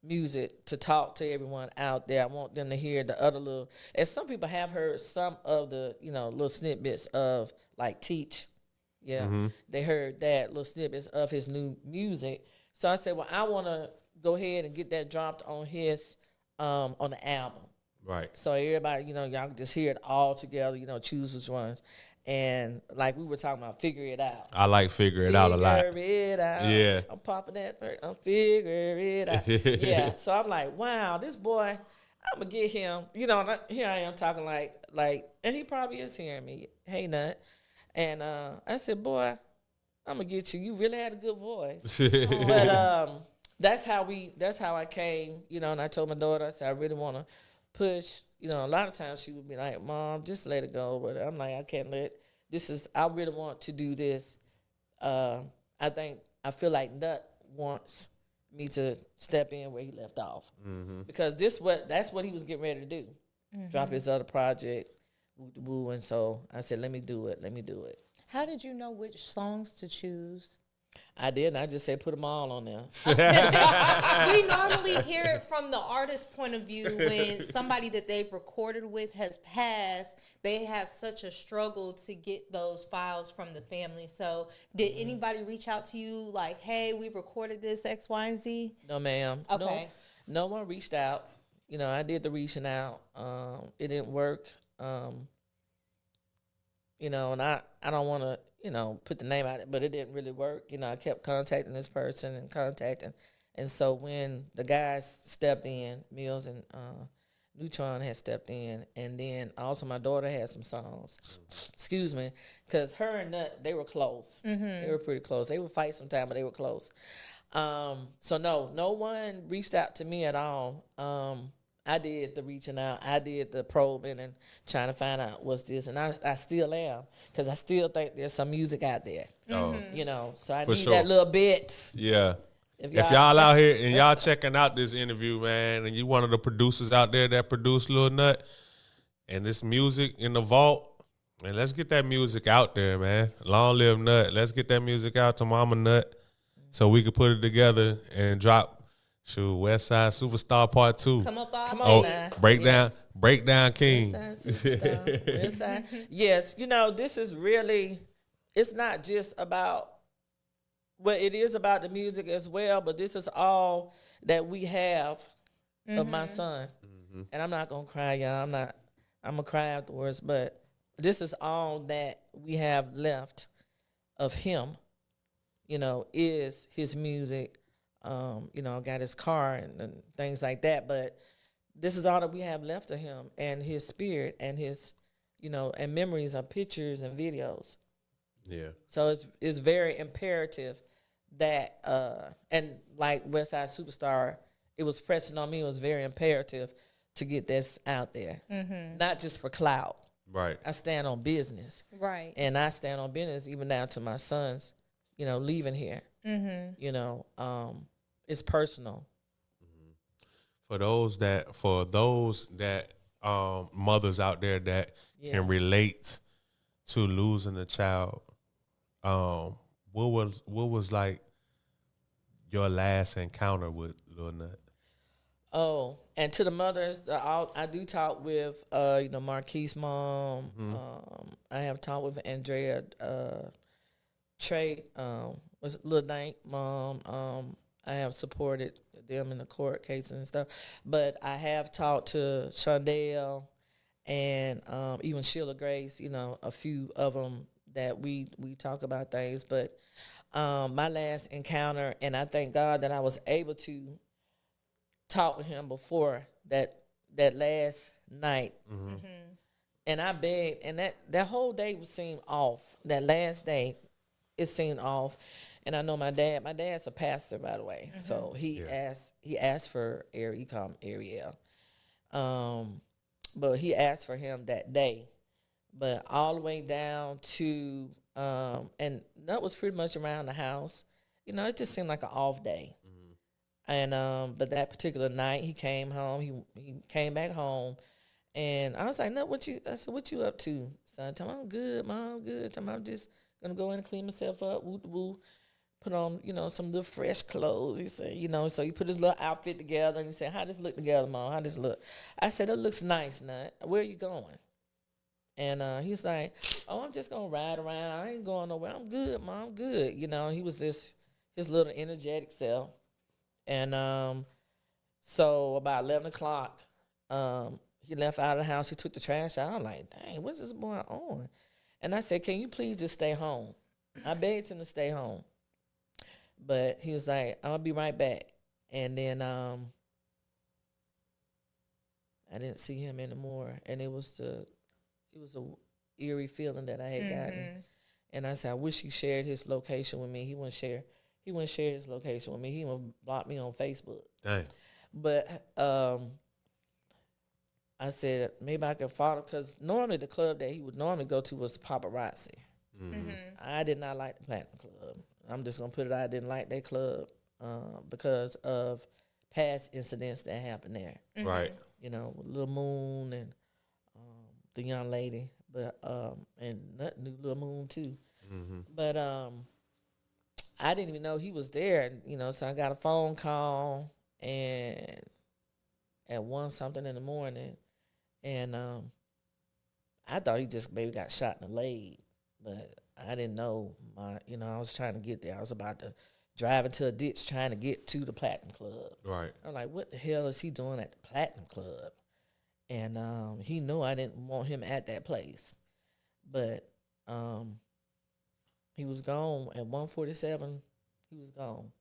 music to talk to everyone out there. I want them to hear the other little, and some people have heard some of the, you know, little snippets of like Teach. Yeah. They heard that little snippets of his new music. So I said, well, I want to go ahead and get that dropped on his, on the album. Right. So everybody, you know, y'all can just hear it all together, you know, choose which ones. And like we were talking about, figure it out. I like figure it out a lot. Figure it out. Yeah. I'm popping that. I'm figure it out. Yeah. So I'm like, wow, this boy, I'm going to get him. You know, here I am talking like, and he probably is hearing me. Hey, Nut. And I said, boy, I'm going to get you. You really had a good voice. But that's how I came, you know, and I told my daughter, I said, I really want to push. You know, a lot of times she would be like, Mom, just let it go. But I'm like, I really want to do this. I feel like Nut wants me to step in where he left off. Because that's what he was getting ready to do. Drop his other project, woo. And so I said, let me do it. How did you know which songs to choose? I did, and I just said put them all on there. We normally hear it from the artist's point of view when somebody that they've recorded with has passed. They have such a struggle to get those files from the family. So did anybody reach out to you like, hey, we recorded this X, Y, and Z? No, ma'am. Okay. No one reached out. You know, I did the reaching out. It didn't work. You know, and I don't want to, you know, put the name out, but it didn't really work. You know, I kept contacting this person and contacting. And so when the guys stepped in, Mills and Neutron had stepped in, and then also my daughter had some songs. Excuse me, because her and Nut, they were close. They were pretty close. They would fight sometime, but they were close. So no one reached out to me at all. I did the reaching out. I did the probing and trying to find out what's this, and I still am, because I still think there's some music out there. You know, so I need sure. that little bit. Yeah. If y'all out here and y'all checking out this interview, man, and you one of the producers out there that produced Lil Nut and this music in the vault, and let's get that music out there, man. Long live Nut. Let's get that music out to Mama Nut so we can put it together and drop Westside Superstar Part 2. Come up, Come on now. Breakdown King. Westside Superstar. Westside. Yes, you know, this is really, it's not just about, well, it is about the music as well, but this is all that we have of my son. And I'm not going to cry, y'all. I'm going to cry afterwards, but this is all that we have left of him, you know, is his music. You know, got his car and things like that, but this is all that we have left of him, and his spirit and his, you know, and memories of pictures and videos. Yeah. So it's very imperative that and like Westside Superstar, it was pressing on me. It was very imperative to get this out there, not just for clout. Right. I stand on business, Right. and I stand on business even down to my sons, you know, leaving here. You know, it's personal. For those that mothers out there that can relate to losing a child, what was like your last encounter with Lil Nut? Oh, and to the mothers, I do talk with you know, Marquise' mom. I have talked with Andrea Trey, was Lil Nut mom. I have supported them in the court cases and stuff, but I have talked to Shondell and even Sheila Grace. You know, a few of them that we talk about things. But my last encounter, and I thank God that I was able to talk with him before that last night. And I begged, and that whole day seemed off. That last day, it seemed off. And I know my dad's a pastor, by the way. So he asked for Ariel. He called him Ariel. But he asked for him that day. But all the way down to, and that was pretty much around the house. You know, it just seemed like an off day. And but that particular night, he came home. He came back home, and I was like, "No, what you?" I said, "What you up to, son?" Tell me, "I'm good, Mom. I'm good." Tell me, "I'm just gonna go in and clean myself up. Woo woo." Put on, you know, some little fresh clothes. He said, you know, so he put his little outfit together, and he said, "How does this look together, Mom? How does this look?" I said, "That looks nice, Nut. Where are you going?" And he's like, "Oh, I'm just gonna ride around. I ain't going nowhere. I'm good, Mom. I'm good." You know, he was his little energetic self. And so about 11 o'clock, he left out of the house. He took the trash out. I'm like, "Dang, what's this going on?" And I said, "Can you please just stay home?" I begged him to stay home. But he was like, "I'll be right back." And then I didn't see him anymore. And it was a eerie feeling that I had gotten. And I said, I wish he shared his location with me. He wouldn't share his location with me. He would block me on Facebook. Dang. But I said, maybe I could follow, because normally the club that he would normally go to was Paparazzi. I did not like the Platinum Club. I'm just going to put it out, I didn't like that club because of past incidents that happened there. Right. You know, with Lil Moon and the young lady, but and Nut knew Lil Moon too. But I didn't even know he was there, you know, so I got a phone call and at 1 something in the morning, and I thought he just maybe got shot in the leg, but I didn't know. I was trying to get there. I was about to drive into a ditch trying to get to the Platinum Club. Right. I'm like, what the hell is he doing at the Platinum Club? And he knew I didn't want him at that place. But he was gone at 1:47. He was gone.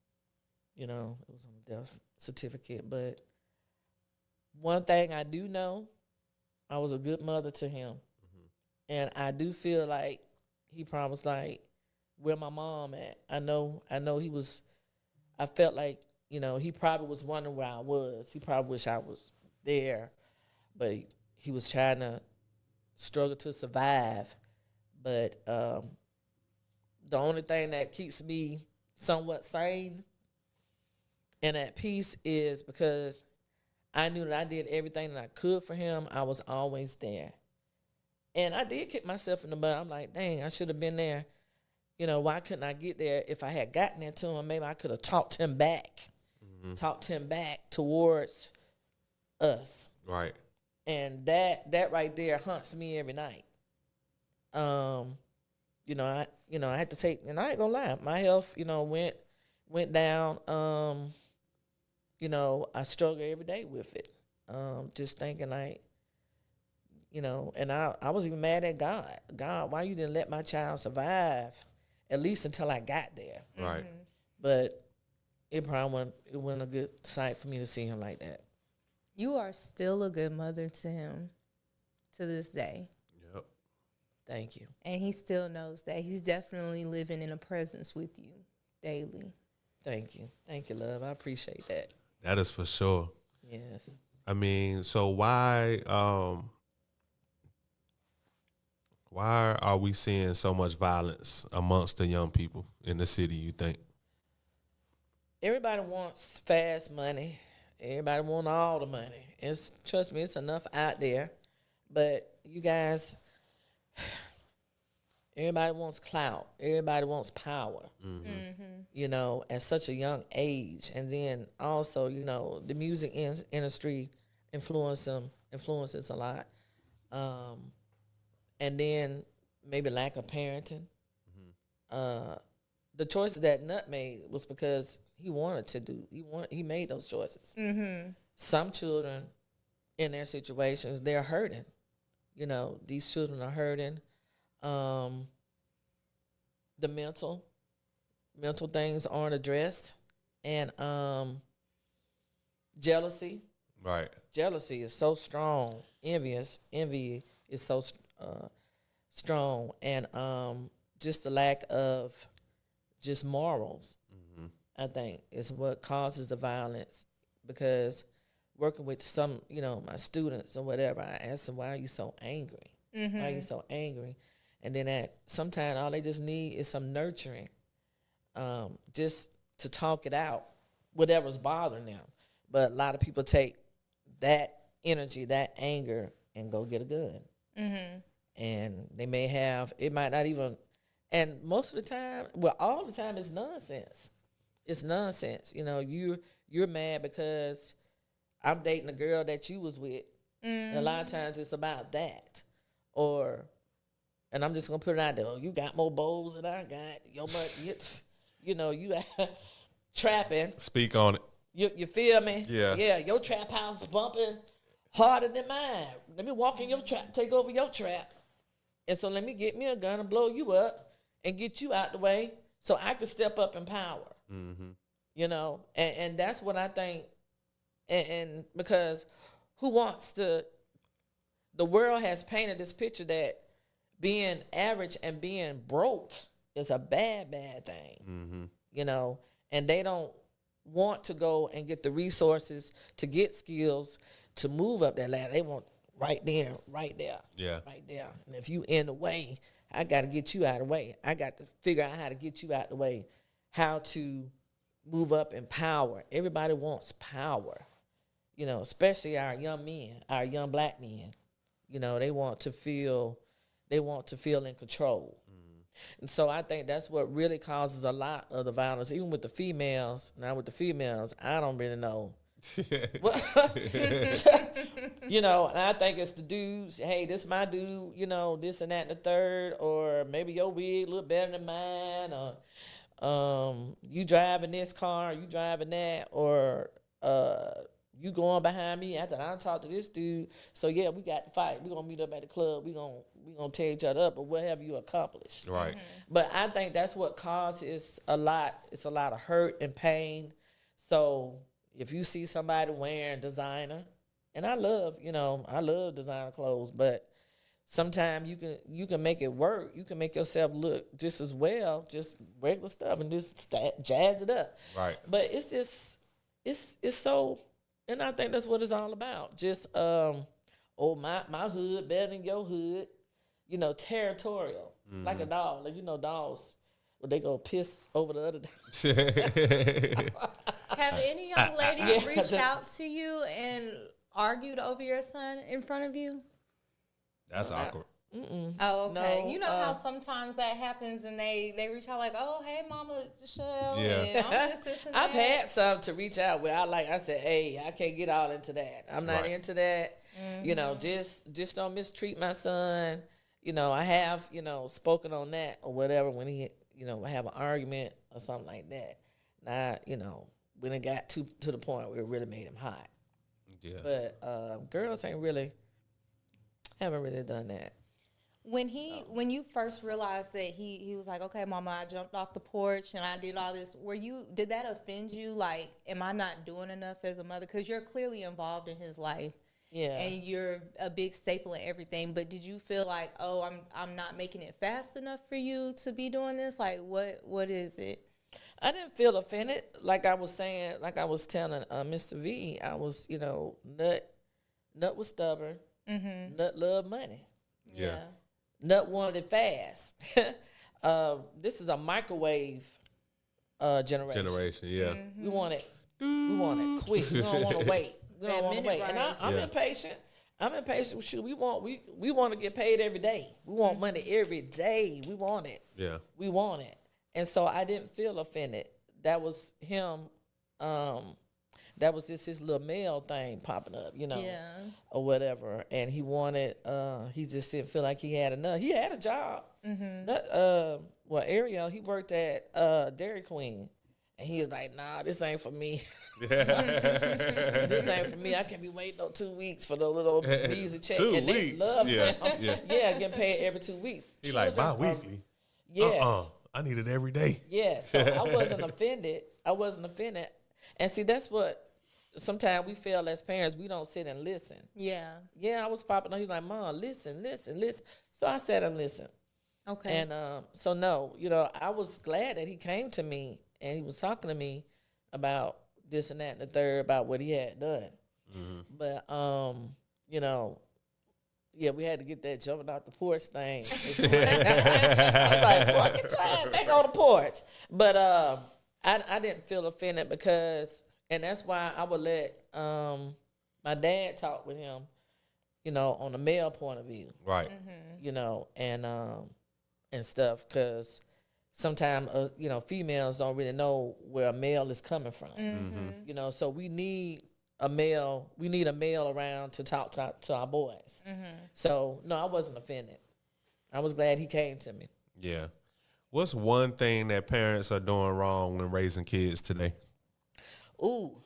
You know, it was on a death certificate. But one thing I do know, I was a good mother to him. And I do feel like he probably was like, where my mom at? I know he was, I felt like, he probably was wondering where I was. He probably wished I was there, but he was trying to struggle to survive. But the only thing that keeps me somewhat sane and at peace is because I knew that I did everything that I could for him. I was always there. And I did kick myself in the butt. I'm like, dang, I should have been there. Why couldn't I get there? If I had gotten there to him, maybe I could have talked him back. Talked him back towards us. Right. And that right there haunts me every night. I had to take, and I ain't gonna lie, my health, went down. I struggle every day with it. Just thinking like, and I was even mad at God. God, why you didn't let my child survive at least until I got there? Right. But it probably wasn't a good sight for me to see him like that. You are still a good mother to him to this day. Yep. Thank you. And he still knows that. He's definitely living in a presence with you daily. Thank you. Thank you, love. I appreciate that. That is for sure. Yes. I mean, so why are we seeing so much violence amongst the young people in the city, you think? Everybody wants fast money. Everybody wants all the money. Trust me, it's enough out there. But you guys, everybody wants clout. Everybody wants power. At such a young age. And then also, the music industry influences a lot. And then maybe lack of parenting. The choices that Nut made was because he wanted to do. He made those choices. Some children in their situations, they're hurting. These children are hurting. The mental things aren't addressed. And jealousy. Right. Jealousy is so strong. Envy is so strong. And just the lack of just morals, I think, is what causes the violence. Because working with some, my students or whatever, I ask them, why are you so angry? Why are you so angry? And then sometimes all they just need is some nurturing, just to talk it out, whatever's bothering them. But a lot of people take that energy, that anger, and go get a gun. And they may have, it might not even, and most of the time, well, all the time, it's nonsense. It's nonsense. You're mad because I'm dating a girl that you was with. And a lot of times it's about that. And I'm just going to put it out there. Oh, you got more bowls than I got. You trapping. Speak on it. You feel me? Yeah. Yeah, your trap house is bumping harder than mine. Let me walk in your trap, take over your trap. And so let me get me a gun and blow you up and get you out the way so I can step up in power. And that's what I think. And because who wants to, the world has painted this picture that being average and being broke is a bad thing, and they don't want to go and get the resources to get skills to move up that ladder. They want right there. Yeah. Right there. And if you in the way, I got to get you out of the way. I got to figure out how to get you out of the way, how to move up in power. Everybody wants power, especially our young men, our young black men. They want to feel in control. And so I think that's what really causes a lot of the violence, even with the females. Now with the females, I don't really know. And I think it's the dudes. Hey, this my dude. This and that and the third, or maybe your wig look better than mine, or you driving this car, you driving that, or you going behind me after I talk to this dude. So yeah, we got to fight. We gonna meet up at the club. We gonna tear each other up. But what have you accomplished? Right. But I think that's what causes a lot. It's a lot of hurt and pain. So if you see somebody wearing designer, And I love, I love designer clothes, but sometimes you can make it work. You can make yourself look just as well, just regular stuff, and just jazz it up. Right. But it's just it's so, and I think that's what it's all about. Just my hood better than your hood, territorial, like a dog. Like dogs, when they go piss over the other dog. Have any young ladies reached out to you and argued over your son in front of you? That's awkward. Oh, okay. No, you know how sometimes that happens and they reach out like, oh, hey, Mama Chelle. Yeah. And I'm just this and I've that. had some to reach out where I said, hey, I can't get all into that. I'm not Right. into that. Just don't mistreat my son. I have, spoken on that or whatever when he, have an argument or something like that. Now, when it got to the point where it really made him hot. Yeah. But girls haven't really done that. When you first realized that he was like, okay, Mama, I jumped off the porch and I did all this, did that offend you? Like, am I not doing enough as a mother? Because you're clearly involved in his life. Yeah. And you're a big staple in everything. But did you feel like, oh, I'm not making it fast enough for you to be doing this? Like, what is it? I didn't feel offended. Like I was saying, like I was telling Mr. V, I was, Nut was stubborn. Mm-hmm. Nut loved money. Yeah. Nut wanted it fast. This is a microwave generation. Yeah. Mm-hmm. We want it quick. We don't want to wait. We don't want to wait. And I'm impatient. Shoot, we want to get paid every day. We want money every day. We want it. Yeah. We want it. And so I didn't feel offended. That was him. That was just his little male thing popping up, or whatever. And he wanted, he just didn't feel like he had enough. He had a job. Mm-hmm. Ariel, he worked at Dairy Queen. And he was like, nah, this ain't for me. This ain't for me. I can't be waiting no 2 weeks for the little easy check. 2 and weeks. They loved him. Yeah. Yeah, getting paid every 2 weeks. He like bi-weekly. Yes. I need it every day. Yeah, so I wasn't offended. And see, that's what sometimes we feel as parents, we don't sit and listen. Yeah. Yeah, I was popping on. He's like, Mom, listen. So I sat and listened. Okay. And so no, I was glad that he came to me and he was talking to me about this and that and the third, about what he had done. Mm-hmm. But yeah, we had to get that jumping out the porch thing. I was like, boy, get your ass back on the porch. But I didn't feel offended because, and that's why I would let my dad talk with him, on the male point of view. Right. Mm-hmm. And stuff, because sometimes, females don't really know where a male is coming from. Mm-hmm. So we need a male around to talk to our boys. Mm-hmm. So, no, I wasn't offended. I was glad he came to me. Yeah. What's one thing that parents are doing wrong when raising kids today? Ooh,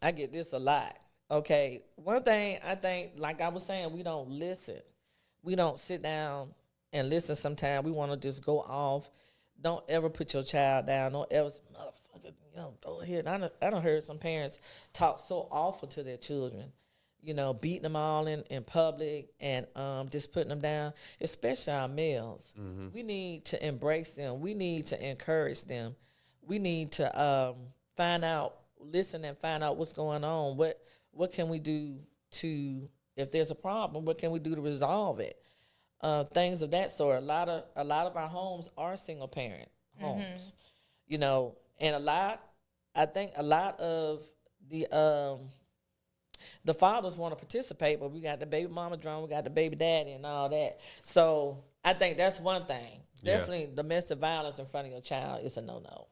I get this a lot. Okay, one thing I think, like I was saying, we don't listen. We don't sit down and listen sometimes. We want to just go off. Don't ever put your child down. Don't ever say, motherfucker, go ahead. I done heard some parents talk so awful to their children, beating them all in public and just putting them down, especially our males. Mm-hmm. We need to embrace them. We need to encourage them. We need to listen and find out what's going on. What can we do if there's a problem, what can we do to resolve it? Things of that sort. A lot of our homes are single parent homes, and I think a lot of the fathers want to participate, but we got the baby mama drum, we got the baby daddy and all that. So I think that's one thing. Definitely domestic violence in front of your child is a no-no.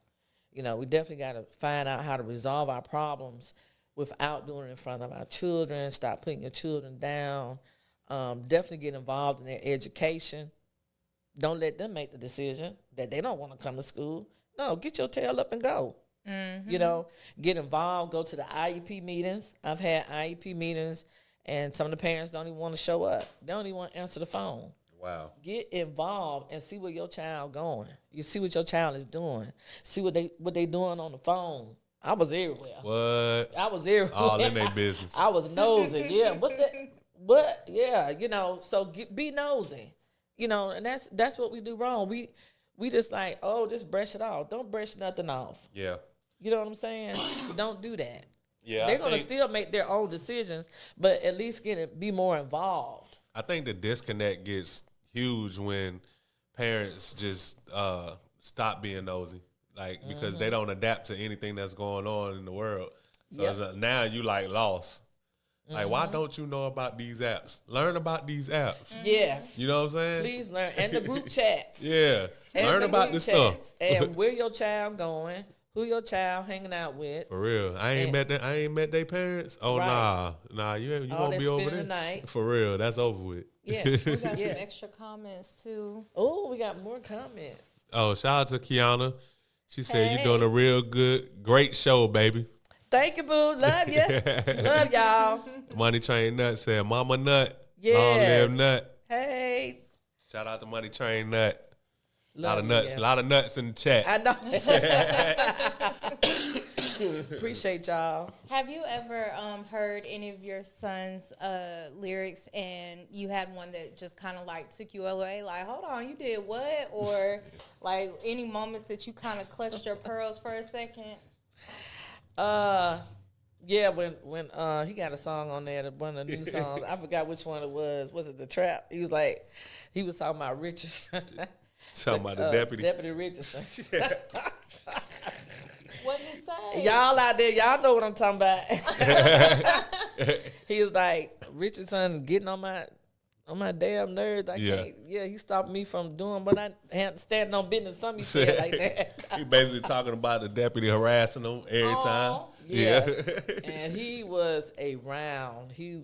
We definitely got to find out how to resolve our problems without doing it in front of our children. Stop putting your children down. Definitely get involved in their education. Don't let them make the decision that they don't want to come to school. No, get your tail up and go. Mm-hmm. Get involved, go to the IEP meetings. I've had IEP meetings, and some of the parents don't even want to show up. They don't even want to answer the phone. Wow. Get involved and see where your child going. You see what your child is doing. See what they doing on the phone. I was everywhere. What? I was everywhere. All in their business. I was nosy. Yeah. What? Yeah. So be nosy. And that's what we do wrong. We just like, oh, just brush it off. Don't brush nothing off. Yeah. You know what I'm saying? Don't do that. Yeah. They're gonna still make their own decisions, but at least be more involved. I think the disconnect gets huge when parents just stop being nosy, because they don't adapt to anything that's going on in the world. So it's like, now you lost. Like, why don't you know about these apps? Learn about these apps. Yes. You know what I'm saying? Please learn. And the group chats. Yeah. And Learn the about group this chats. stuff. And where your child going, who your child hanging out with. For real. I ain't met their parents. Oh, Right. nah, you All won't that be over spending there. the night. For real. That's over with. Yeah. We got some Yes. extra comments too. Oh, we got more comments. Oh, shout out to Kiana. She said Hey. you're doing a great show, baby. Thank you, boo. Love you. Love y'all. Money Train Nut said, Mama Nut. Long Yes. live Nut. Hey. Shout out to Money Train Nut. Love A lot of nuts in the chat. I know. Appreciate y'all. Have you ever heard any of your son's lyrics and you had one that just kind of took you away? Like, hold on, you did what? Or any moments that you kind of clutched your pearls for a second? Yeah, when he got a song on there, one of the new songs. I forgot which one it was. Was it The Trap? He was talking about Richardson. Talking about the deputy. Deputy Richardson. What did he say? Y'all out there, y'all know what I'm talking about. He was like, Richardson is getting on my damn nerves. I Yeah. can't. Yeah, he stopped me from doing what I had standing on business. Something he said like that. He basically talking about the deputy harassing him every time. Yes. And he was around. He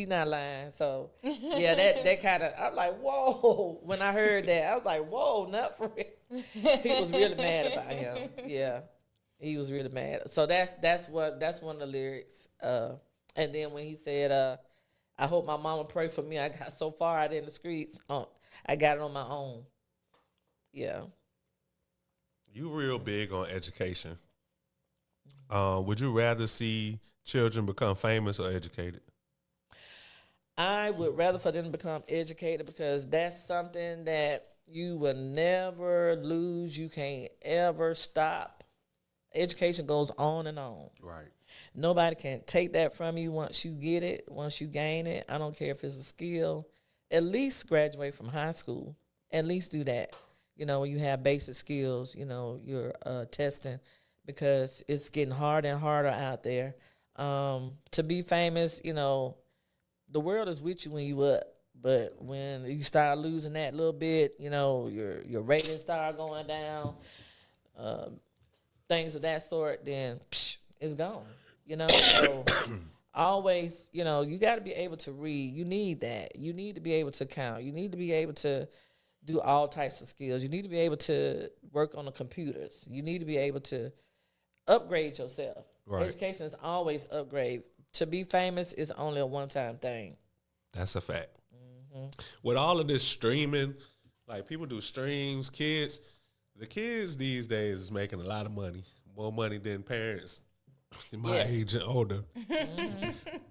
not lying. So yeah, that kind of, I'm like, whoa. When I heard that, I was like, whoa, not for real. He was really mad about him. Yeah, he was really mad. So that's one of the lyrics. And then when he said, I hope my mama pray for me. I got so far out in the streets. I got it on my own. Yeah. You real big on education. Would you rather see children become famous or educated? I would rather for them to become educated because that's something that you will never lose. You can't ever stop. Education goes on and on. Right. Nobody can take that from you once you get it, once you gain it. I don't care if it's a skill. At least graduate from high school. At least do that. When you have basic skills, you're testing because it's getting harder and harder out there. To be famous, the world is with you when you up. But when you start losing that little bit, your ratings start going down, things of that sort, then it's gone. So always, you got to be able to read. You need that. You need to be able to count. You need to be able to do all types of skills. You need to be able to work on the computers. You need to be able to upgrade yourself. Right. Education is always upgrade. To be famous is only a one-time thing. That's a fact. Mm-hmm. With all of this streaming, people do streams, the kids these days is making a lot of money, more money than parents my age and older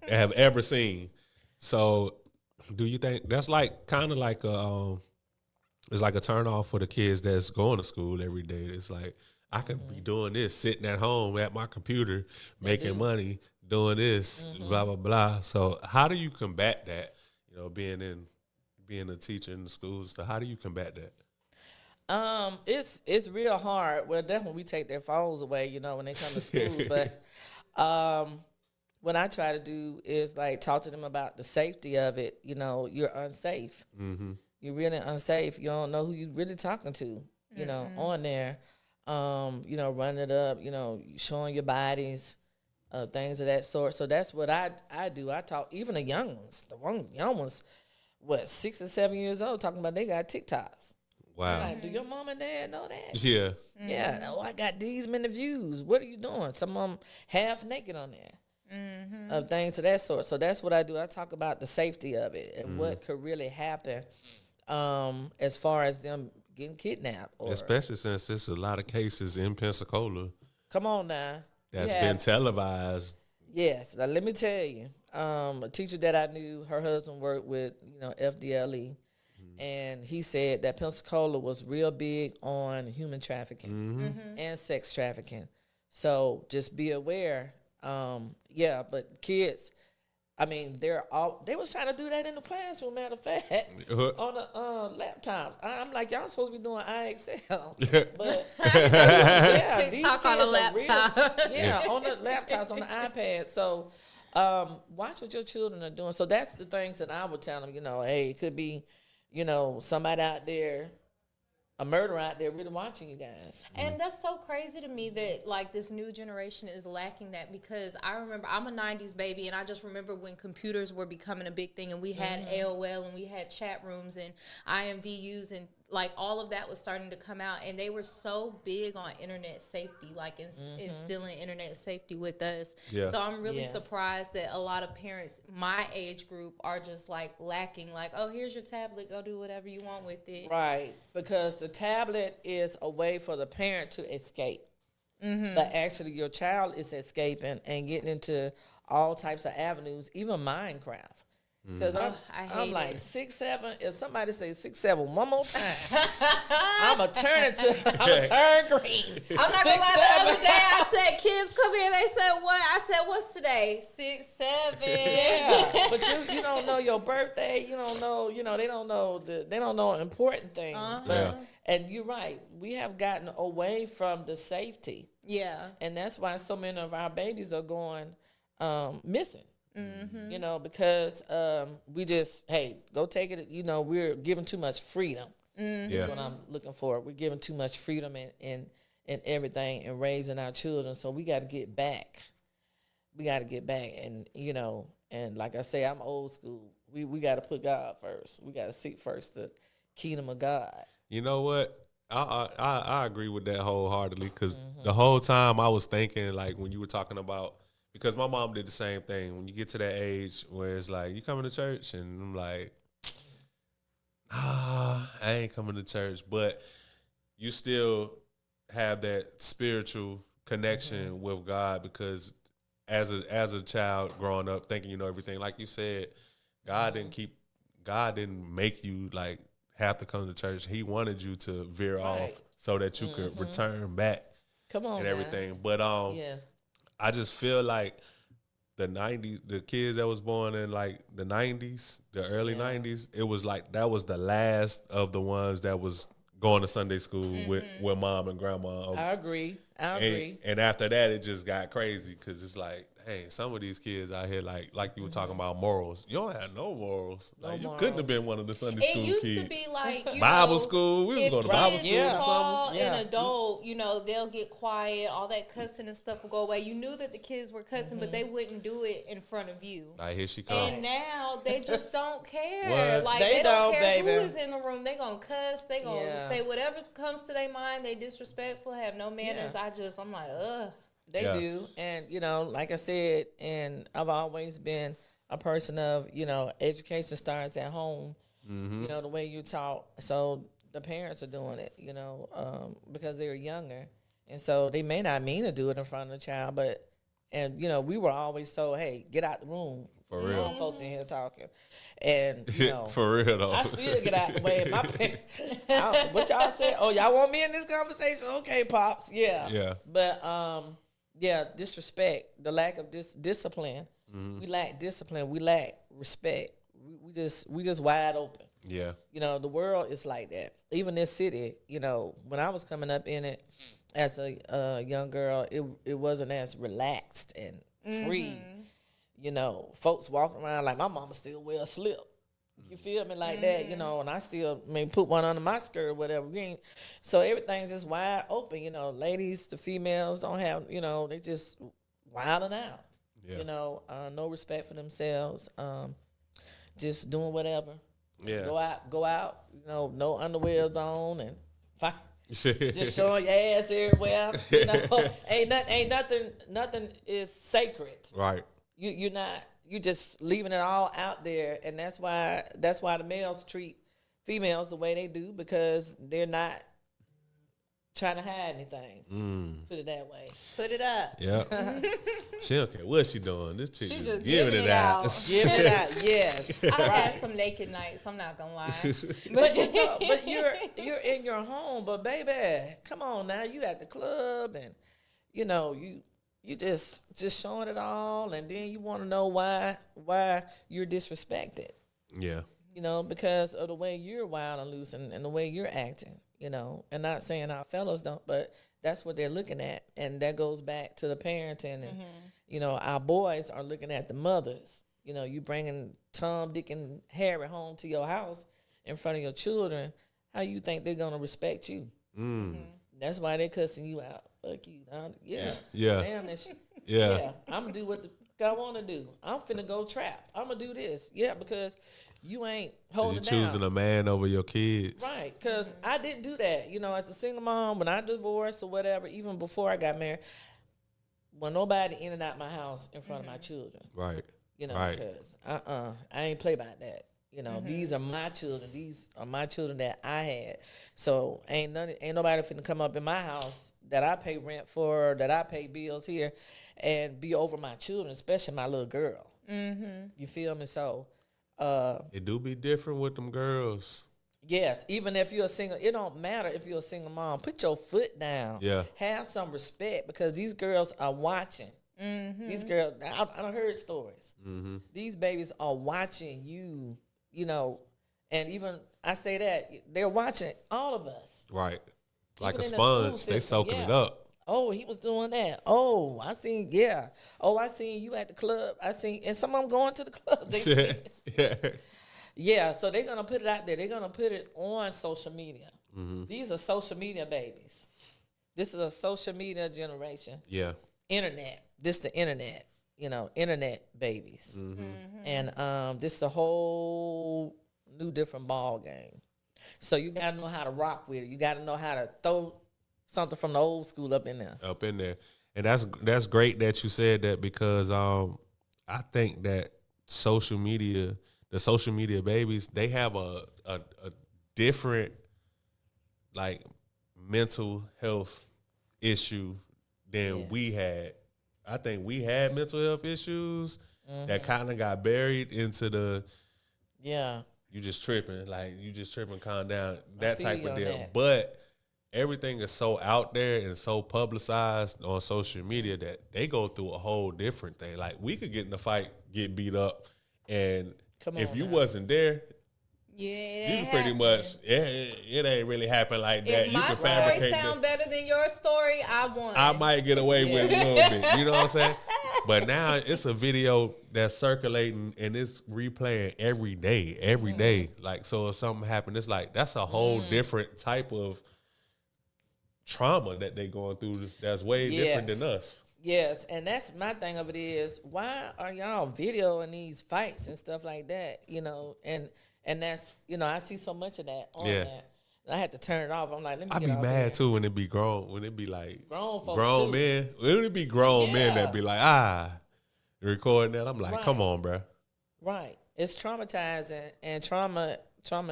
have ever seen. So do you think that's kind of like it's like a turn off for the kids that's going to school every day? It's like, I could be doing this, sitting at home at my computer, making money, doing this, blah, blah, blah. So how do you combat that? Being a teacher in the schools, how do you combat that? It's real hard. Well, definitely we take their phones away, when they come to school. But what I try to do is talk to them about the safety of it. You're unsafe. Mm-hmm. You're really unsafe. You don't know who you're really talking to, on there. Running it up, showing your bodies, things of that sort. So that's what I do. I talk, even the young ones, young ones, 6 and 7 years old, talking about they got TikToks. Wow. Do your mom and dad know that? Yeah. Yeah. Oh, I got these many views. What are you doing? Some of them half naked on there. Of things of that sort. So that's what I do. I talk about the safety of it and what could really happen as far as them getting kidnapped. Especially since there's a lot of cases in Pensacola Come on now. That's You been have- televised. Yes. Now, let me tell you, a teacher that I knew, her husband worked with, FDLE, and he said that Pensacola was real big on human trafficking and sex trafficking. So just be aware. But kids, I mean, they was trying to do that in the classroom, matter of fact, on the laptops. I'm like, y'all supposed to be doing IXL. But yeah, these TikTok on a kids are real- laptop. on the laptops, on the iPad. So watch what your children are doing. So that's the things that I would tell them, hey, it could be, somebody out there, a murderer out there really watching you guys. And that's so crazy to me that like this new generation is lacking that, because I remember I'm a 90s baby, and I just remember when computers were becoming a big thing, and we had AOL and we had chat rooms and IMVUs, and like all of that was starting to come out, and they were so big on internet safety, like instilling internet safety with us. Yeah. So I'm really Yes. surprised that a lot of parents my age group are just like lacking, like, oh, here's your tablet, go do whatever you want with it. Right, because the tablet is a way for the parent to escape. But actually your child is escaping and getting into all types of avenues, even Minecraft. Because I I'm hate like it. 6'7". If somebody say 6'7" one more time, I'm a turn green. I'm not gonna lie, the other day I said, kids come here, they said what? I said, what's today? 6, 7. Yeah, but you don't know your birthday. You don't know. They don't know they don't know important things. But, and you're right. We have gotten away from the safety, Yeah. and that's why so many of our babies are going missing. Because we just, hey, go take it. We're giving too much freedom. That's what I'm looking for. We're giving too much freedom in everything and raising our children. So we got to get back. And, and like I say, I'm old school. We got to put God first. We got to seek first the kingdom of God. You know what? I agree with that wholeheartedly, because the whole time I was thinking, like, when you were talking about, because my mom did the same thing. When you get to that age where it's like, you coming to church? And I'm like, I ain't coming to church. But you still have that spiritual connection with God, because as a child growing up thinking you know everything, like you said, God didn't make you like have to come to church. He wanted you to veer off so that you could return back. Come on, and man. everything. But Yes. I just feel like the kids that was born in like the 90s, the early 90s, it was like that was the last of the ones that was going to Sunday school with mom and grandma. I agree. And after that, it just got crazy, because it's like, hey, some of these kids out here, like you were talking about morals. You don't have no morals. Like, you couldn't have been one of the Sunday school It used kids. to be like, Bible school. We was if going to Bible kids school or saw something. an adult, they'll get quiet. All that cussing and stuff will go away. You knew that the kids were cussing, but they wouldn't do it in front of you. Like, here she comes. And now they just don't care. What? Like They they don't don't, care baby. who is in the room. They gonna cuss. They gonna say whatever comes to their mind. They disrespectful. Have no manners. I'm like, ugh. They do. And, like I said, and I've always been a person of, education starts at home, the way you talk. So the parents are doing it, because they're younger. And so they may not mean to do it in front of the child, we were always told, hey, get out the room. For real. Grown folks in here talking. And, For real, though. I still get out the way. My parents, what y'all said? Oh, y'all want me in this conversation? Okay, Pops. Yeah. Yeah. But, disrespect, the lack of discipline. We lack discipline. We lack respect. We just wide open. Yeah. The world is like that. Even this city, when I was coming up in it as a young girl, it wasn't as relaxed and free. Folks walking around like my mama still wear a slip. You feel me like that, and I still put one under my skirt or whatever. So everything's just wide open, ladies, the females don't have, they just wilding out. Yeah. No respect for themselves, just doing whatever. Yeah. Go out, no underwears on and just showing your ass everywhere. Ain't nothing is sacred. Right. You're not. You just leaving it all out there, and that's why the males treat females the way they do, because they're not trying to hide anything. Put it that way. Put it up. Yeah. She don't care what she doing. This chick She's is just giving it out. Give it out, yes. I had some naked nights. I'm not gonna lie. But you're in your home. But baby, come on now. You at the club and you just showing it all, and then you want to know why you're disrespected. Yeah. Because of the way you're wild and loose and the way you're acting. And not saying our fellows don't, but that's what they're looking at, and that goes back to the parenting, and our boys are looking at the mothers. You bringing Tom, Dick, and Harry home to your house in front of your children. How you think they're gonna respect you? That's why they're cussing you out. Fuck you. Yeah. Damn that shit. Yeah. I'm gonna do what I want to do. I'm finna go trap. I'm gonna do this. Yeah, because you ain't holding You're down. choosing a man over your kids. Right, because I didn't do that. As a single mom, when I divorced or whatever, even before I got married, when nobody in and out my house in front of my children. Right. Because I ain't play about that. These are my children. These are my children that I had. So ain't nobody finna come up in my house that I pay rent for, that I pay bills here, and be over my children, especially my little girl. You feel me? So. It do be different with them girls. Yes, even if you're a single, it don't matter if you're a single mom. Put your foot down. Yeah. Have some respect, because these girls are watching. These girls, I heard stories. These babies are watching you, and even I say that they're watching all of us. Right. Like Even a in the school sponge. They system, soaking it yeah. up. Oh, he was doing that. Oh, I seen, yeah. Oh, I seen you at the club. I seen, and some of them going to the club. Yeah, so they're going to put it out there. They're going to put it on social media. These are social media babies. This is a social media generation. Yeah. Internet. This the internet. Internet babies. And this is a whole new different ball game. So you got to know how to rock with it. You got to know how to throw something from the old school up in there. And that's great that you said that, because I think that the social media babies, they have a different like mental health issue than we had. I think we had mental health issues that kind of got buried into the you just tripping, calm down, that type of deal. But everything is so out there and so publicized on social media that they go through a whole different thing. Like, we could get in a fight, get beat up, and if you wasn't there, you pretty much, it ain't really happen like that. If you my can story fabricate sound better than your story, I won. I might get away with it a little bit. You know what I'm saying? But now it's a video that's circulating and it's replaying every day. Like, so if something happened, it's like, that's a whole different type of trauma that they going through that's way different than us. Yes, and that's my thing of it is, why are y'all videoing these fights and stuff like that, and that's, I see so much of that on there. And I had to turn it off. I'm like, let me I get be off mad here. too when it be like Grown folks grown too. men. When it be grown men that be like, recording that. I'm like, come on, bro. Right. It's traumatizing, and trauma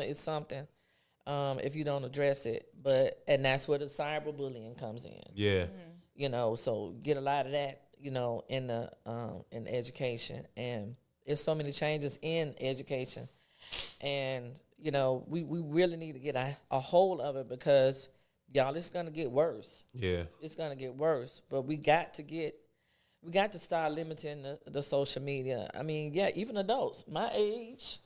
is something if you don't address it. And that's where the cyberbullying comes in. Yeah. So get a lot of that, in the education, and there's so many changes in education, and we really need to get a hold of it, because y'all, it's gonna get worse. Yeah, it's gonna get worse. But we got to start limiting the social media. I mean, even adults my age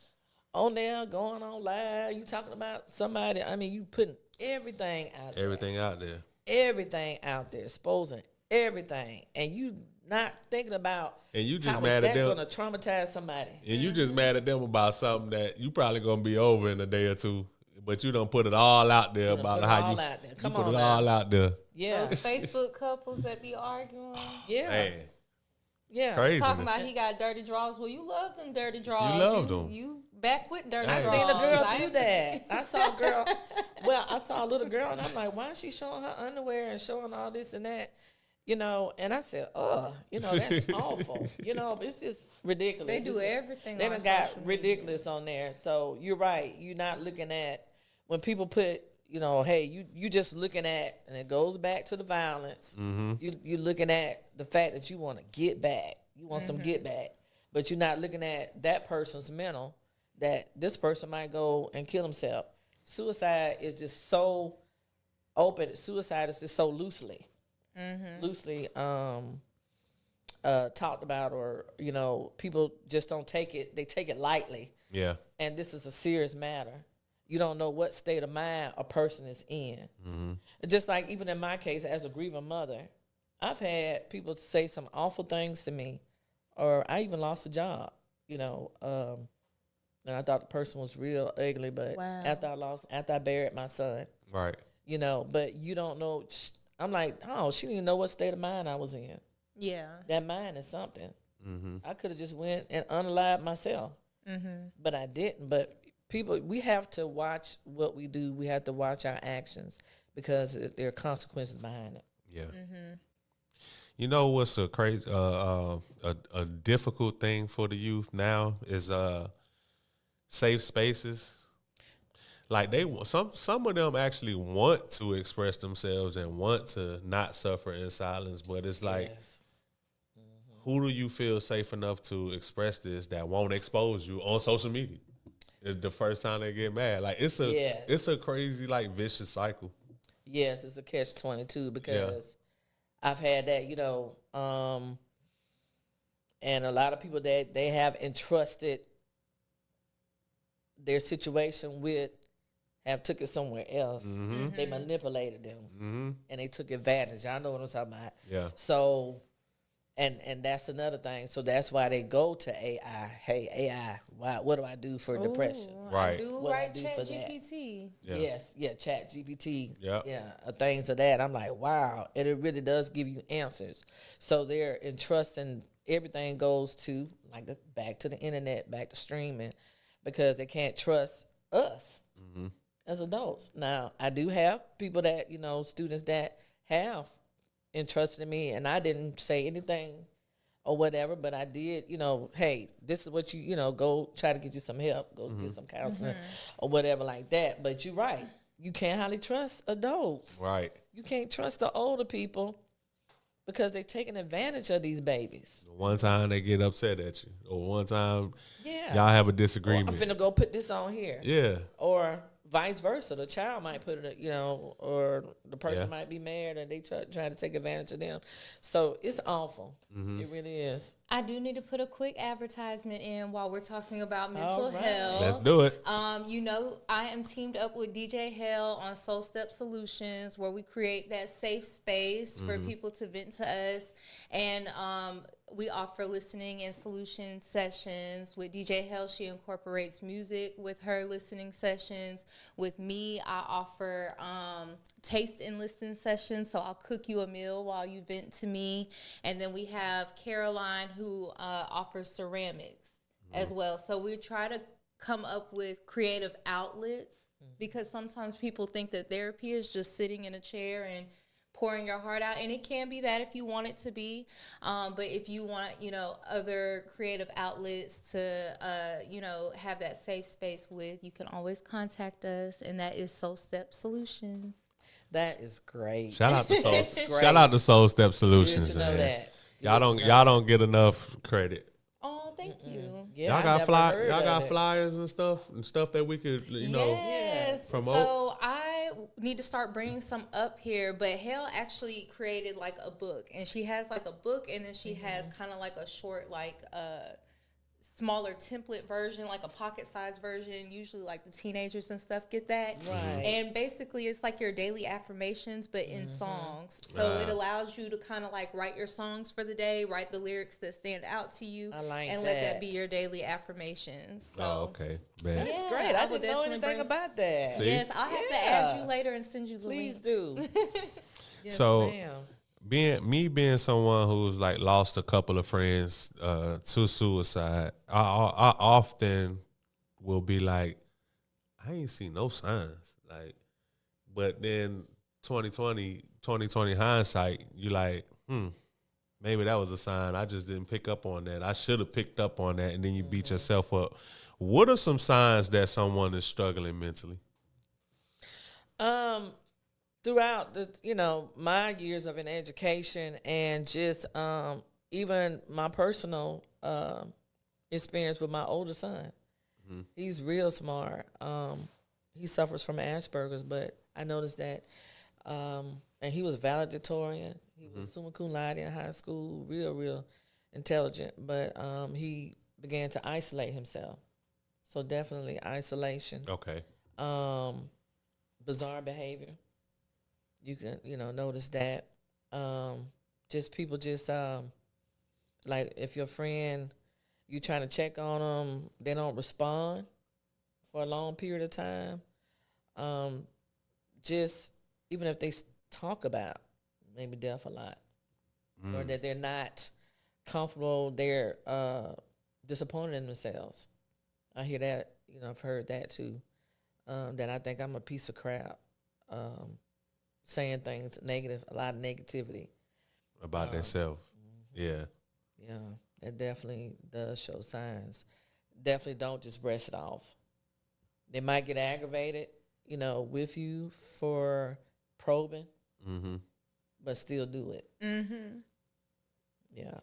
on there, going on live, you talking about somebody. I mean, you putting everything out there. Everything out there, exposing everything, and you not thinking about, and you just how mad is at that them, gonna traumatize somebody, and you just mad at them about something that you probably gonna be over in a day or two, but you don't put it all out there about how you put it all out there. Yeah, those Facebook couples that be arguing. Yeah, man. Yeah, crazy. Talking about he got dirty drawers. Well, you love them dirty drawers. You love them. You back with dirty I drawers. seen a girl right? do that. I saw a girl. Well, I saw a little girl, and I'm like, why is she showing her underwear and showing all this and that? And I said, that's awful. It's just ridiculous. They do everything. They done got ridiculous on there. So you're right. You're not looking at when people put, you know, hey, you just looking at, and it goes back to the violence. You looking at the fact that you want to get back. You want some get back, but you're not looking at that person's mental. That this person might go and kill himself. Suicide is just so open. Suicide is just so loosely talked about, or you know, people just don't take it. They take it lightly. Yeah. And this is a serious matter. You don't know what state of mind a person is in. Just like even in my case, as a grieving mother, I've had people say some awful things to me, or I even lost a job, you know, and I thought the person was real ugly, but after I buried my son, Right. you know, but you don't know. I'm like, oh, she didn't even know what state of mind I was in. Yeah. That mind is something. I could have just went and unalived myself, but I didn't. But people, we have to watch what we do. We have to watch our actions because there are consequences behind it. Yeah. You know what's a crazy, a difficult thing for the youth now is safe spaces. Like some of them actually want to express themselves and want to not suffer in silence, but it's like, who do you feel safe enough to express this that won't expose you on social media? It's the first time they get mad. Like it's a crazy like vicious cycle. Yes, it's a catch-22 because I've had that, you know, and a lot of people that they have entrusted their situation with have took it somewhere else. They manipulated them and they took advantage. I know what I'm talking about. Yeah. So, and that's another thing. So that's why they go to AI. Hey, AI, what do I do for depression? Right. I do What I write do Chat for that. GPT. Yeah. Yes, Chat GPT. Yeah. Things of that. I'm like, wow. And it really does give you answers. So they're entrusting everything goes to, like, back to the internet, back to streaming, because they can't trust us as adults. Now, I do have people that, you know, students that have entrusted in me, and I didn't say anything or whatever, but I did, you know, hey, this is what you know, go try to get you some help, go get some counseling or whatever like that. But you're right. You can't hardly trust adults. Right. You can't trust the older people because they're taking advantage of these babies. One time they get upset at you, or one time Yeah. y'all have a Or, disagreement. I'm finna go put this on here. Yeah. Or vice versa. The child might put it, you know, or the person Yeah. might be married and they try to take advantage of them. So it's awful. It really is. I do need to put a quick advertisement in while we're talking about mental All right. health. Let's do it. You know, I am teamed up with DJ Hell on Soul Step Solutions, where we create that safe space for people to vent to us. And we offer listening and solution sessions. With DJ Hell, she incorporates music with her listening sessions. With me, I offer taste and listen sessions. So I'll cook you a meal while you vent to me. And then we have Caroline, who offers ceramics as well. So we try to come up with creative outlets, because sometimes people think that therapy is just sitting in a chair and pouring your heart out, and it can be that if you want it to be, but if you want, you know, other creative outlets to, you know, have that safe space with, you can always contact us, and that is Soul Step Solutions. That is great. Shout out to Soul. great. Shout out to Soul Step Good Solutions, to know man. that. Y'all don't get enough credit. Oh, thank you. Yeah, Y'all I got never heard y'all of got it. flyers and stuff that we could, you know. Yes. promote. So I need to start bringing some up here, but Hale actually created like a book, and she has like a book, and then she has kind of like a short, like smaller template version, like a pocket-sized version. Usually like the teenagers and stuff get that. Right. And basically it's like your daily affirmations, but in songs. So it allows you to kind of like write your songs for the day, write the lyrics that stand out to you, I like and that. let that be your daily affirmations. So, Oh, okay. Man. That's Yeah, great. I I would didn't know definitely anything bring- about that. See? Yes, I'll have to Yeah. add you later and send you the Please link. do. Yes, So- ma'am. Being someone who's like lost a couple of friends to suicide, I often will be like, I ain't seen no signs. Like, but then 2020 hindsight, you like, maybe that was a sign. I just didn't pick up on that. I should have picked up on that, and then you beat yourself up. What are some signs that someone is struggling mentally? Throughout my years of an education and just even my personal experience with my older son. He's real smart. He suffers from Asperger's, but I noticed that, and he was valedictorian. He was summa cum laude in high school, real intelligent. But he began to isolate himself. So definitely isolation. Okay. Bizarre behavior. You can notice that. Just people like if your friend, you trying to check on them, they don't respond for a long period of time. Just even if they talk about maybe death a lot, or that they're not comfortable, they're disappointed in themselves. I hear that. I've heard that too. That I think I'm a piece of crap. Saying things negative, a lot of negativity About themselves. Yeah. Yeah, it definitely does show signs. Definitely don't just brush it off. They might get aggravated, with you for probing, but still do it. Yeah.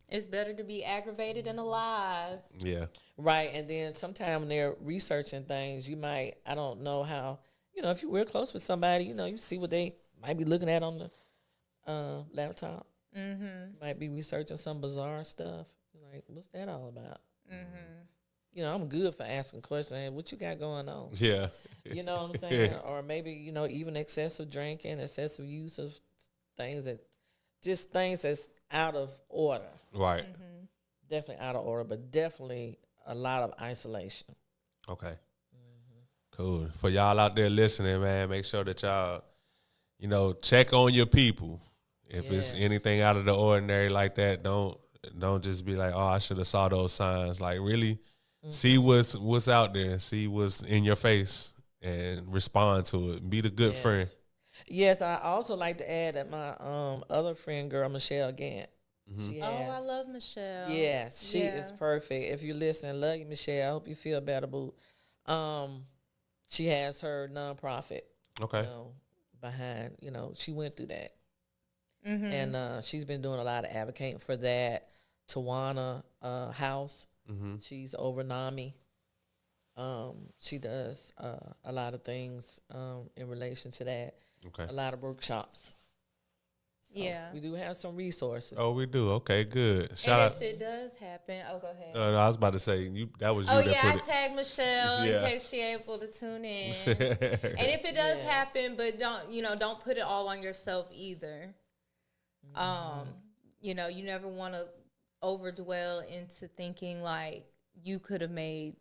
It's better to be aggravated than alive. Yeah. Right, and then sometime when they're researching things, you might, I don't know how, if you're real close with somebody, you see what they might be looking at on the laptop. Might be researching some bizarre stuff. Like, what's that all about? I'm good for asking questions. Hey, what you got going on? Yeah. You know what I'm saying? Or maybe, even excessive drinking, excessive use of things that's out of order. Right. Definitely out of order, but definitely a lot of isolation. Okay. Cool. For y'all out there listening, man, make sure that y'all, check on your people. If it's anything out of the ordinary like that, don't just be like, oh, I should have saw those signs. Like, really see what's out there, see what's in your face, and respond to it. Be the good friend. Yes, I also like to add that my other friend girl, Michelle Gant. She has, I love Michelle. Yes, she is perfect. If you listen, love you, Michelle. I hope you feel better, boo. She has her nonprofit. Okay. Behind, she went through that. And she's been doing a lot of advocating for that. Tawana House. She's over NAMI. She does a lot of things in relation to that. Okay. A lot of workshops. So we do have some resources. Oh, we do. Okay, good. Shout out. If it does happen, go ahead. No, I was about to say that was you. Oh that yeah, put I it. tagged Michelle in case she able to tune in. And if it does happen, but don't put it all on yourself either. You never want to overdwell into thinking like you could have made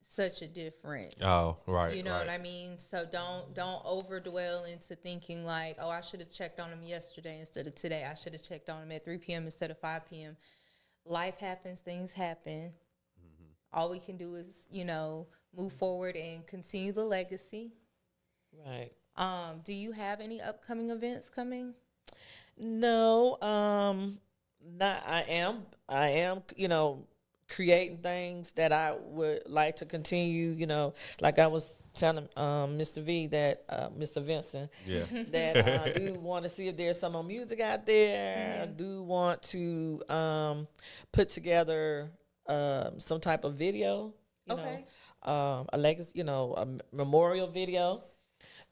such a difference. Oh, right. You know what I mean? So don't overdwell into thinking like, oh, I should have checked on him yesterday instead of today. I should have checked on him at 3 p.m. instead of 5 p.m. Life happens, things happen. All we can do is, move forward and continue the legacy. Right. Do you have any upcoming events coming? No, not. I am, creating things that I would like to continue. Like I was telling Mr. V that Mr. Vincent, that I do want to see if there's some more music out there. I do want to put together some type of video. A legacy, a memorial video.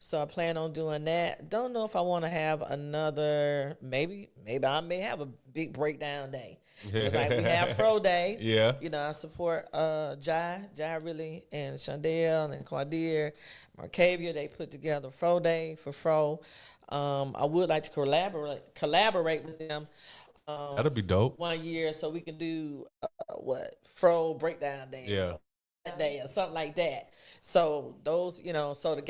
So I plan on doing that. Don't know if I want to have another. Maybe I may have a big breakdown day. It's like we have Fro Day. Yeah. I support Jai really, and Shondell and Quadir, Marcavia. They put together Fro Day for Fro. I would like to collaborate with them. That'll be dope. 1 year, so we can do Fro Breakdown Day. Yeah. Day or something like that. So those, so the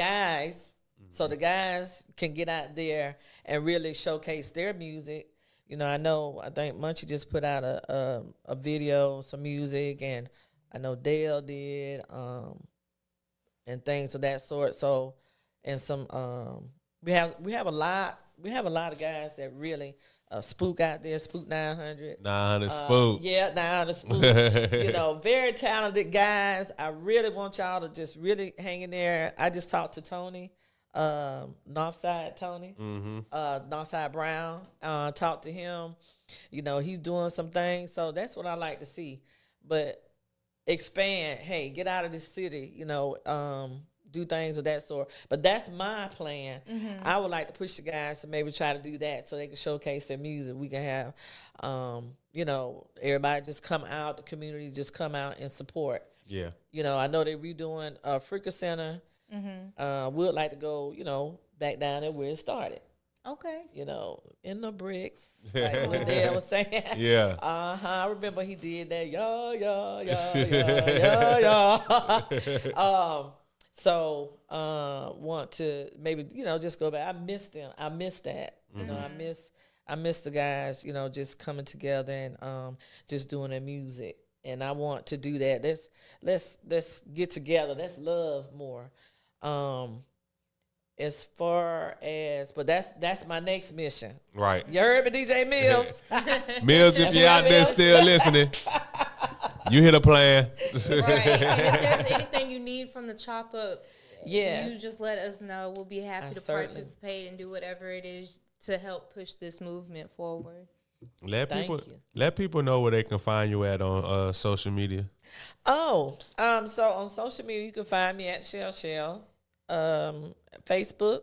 guys can get out there and really showcase their music. I think Munchie just put out a video, some music, and I know Dale did, and things of that sort. So, and some, we have a lot we have a lot of guys that really spook out there, spook 900. 900 spook. Yeah, 900 spook. Very talented guys. I really want y'all to just really hang in there. I just talked to Tony, Northside Tony, Northside Brown. Talked to him. He's doing some things. So that's what I like to see. But expand. Hey, get out of this city. Do things of that sort. But that's my plan. I would like to push the guys to maybe try to do that so they can showcase their music. We can have, everybody just come out, the community just come out and support. Yeah. I know they're redoing Freaker Center. We'd like to go, back down there where it started. Okay. In the bricks, like what Dad was saying. Yeah. I remember he did that. So want to maybe just go back. I missed them. I missed that. I miss the guys. Just coming together and just doing their music. And I want to do that. Let's get together. Let's love more. As far as, but that's my next mission. Right. You heard me, DJ Mills. Mills, if you're out there still listening, you hear the plan. Right. And if there's anything you need from the Chop Up, you just let us know. We'll be happy to participate and do whatever it is to help push this movement forward. Let people know where they can find you at on social media. So on social media you can find me at Chelle. Facebook,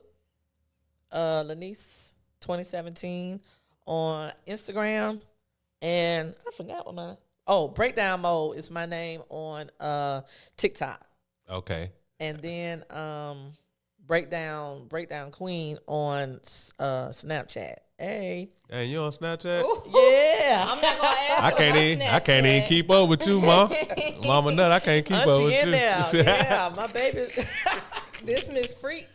Lanice 2017 on Instagram, and I forgot what Breakdown Mode is my name on TikTok. Okay. And then Breakdown Queen on Snapchat. Hey, you on Snapchat? Ooh. Yeah. I'm not gonna ask. I can't even keep up with you, Mama Nut. I can't keep up with you. Yeah, my baby. This Miss Freak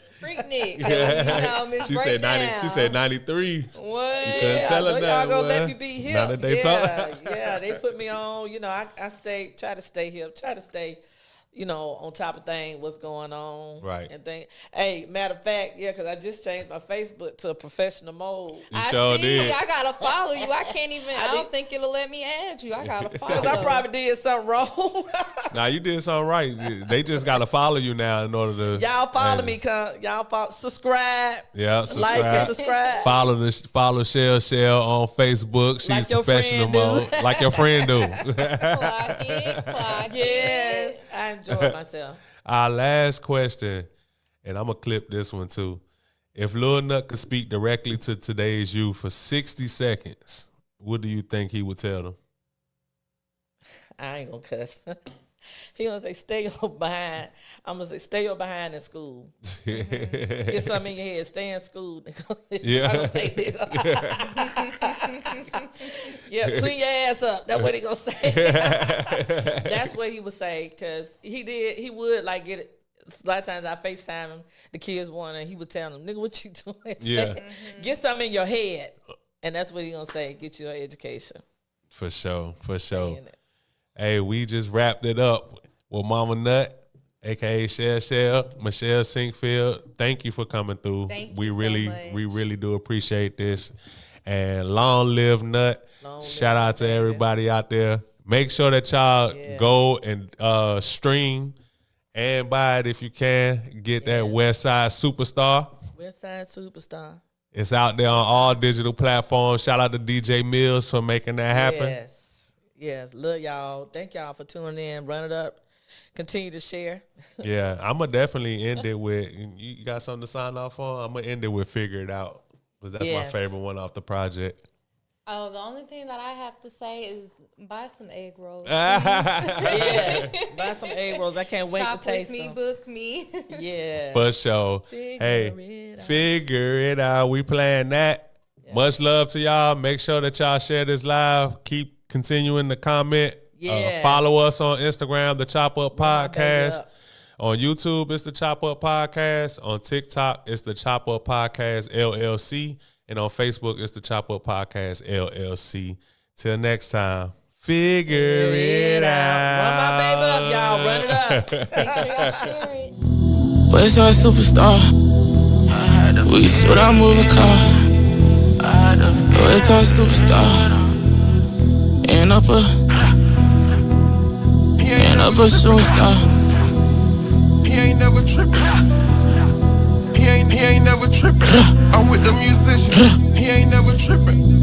Nick. Miss She said 90. She said 93. What? You couldn't tell her y'all that. gonna let me be hip. Now that they talk. Yeah, they put me on. I try to stay hip, try to stay, on top of things, what's going on. Right. And think. Hey, matter of fact, because I just changed my Facebook to a professional mode. You sure did. I gotta follow you. I can't even. I don't think it'll let me add you. I gotta follow. Because I probably did something wrong. Nah, you did something right. They just gotta follow you now in order to. Y'all follow me, subscribe. Yeah, subscribe. Like and subscribe. Follow Chelle on Facebook. She's Like your professional friend mode, like your friend do. Clock it. Yes, I enjoyed myself. Our last question, and I'm gonna clip this one too. If Lil Nut could speak directly to today's youth for 60 seconds, what do you think he would tell them? I ain't gonna cuss. He gonna say, stay your behind. I'm gonna say, stay your behind in school. Get something in your head. Stay in school. Yeah. I'm gonna say, nigga. Yeah, clean your ass up. That's what he gonna say. That's what he would say, because he would like get it. A lot of times I FaceTime him, the kids want, and he would tell them, nigga, what you doing? Yeah. Get something in your head. And that's what he gonna say, get your education. For sure. Saying it. Hey, we just wrapped it up with Mama Nut, aka Chelle, Michelle Sinkfield. Thank you for coming through. We really do appreciate this. And long live Nut. Shout out to everybody out there. Make sure that y'all go and stream and buy it if you can. Get that Westside Superstar. Westside Superstar. It's out there on all digital platforms. Shout out to DJ Mills for making that happen. Yes. Love y'all. Thank y'all for tuning in. Run it up. Continue to share. Yeah, I'm going to definitely end it with, you got something to sign off on? I'm going to end it with Figure It Out, because that's my favorite one off the project. Oh, the only thing that I have to say is buy some egg rolls. Yes, buy some egg rolls. I can't wait Shop to taste with me, them. book me. Yeah. For sure. Figure it out. We playing that. Yeah. Much love to y'all. Make sure that y'all share this live. Keep continuing to comment. Follow us on Instagram, The Chop Up Podcast. On YouTube, it's The Chop Up Podcast. On TikTok, it's The Chop Up Podcast LLC. And on Facebook, it's The Chop Up Podcast LLC. Till next time, figure it out. Run my baby up, y'all. Run it up. Make sure y'all share it. Westside Superstar. We shoot out moving car. Westside Superstar. And up a superstar. He ain't never trippin'. He ain't never trippin'. I'm with the musician. He ain't never trippin'.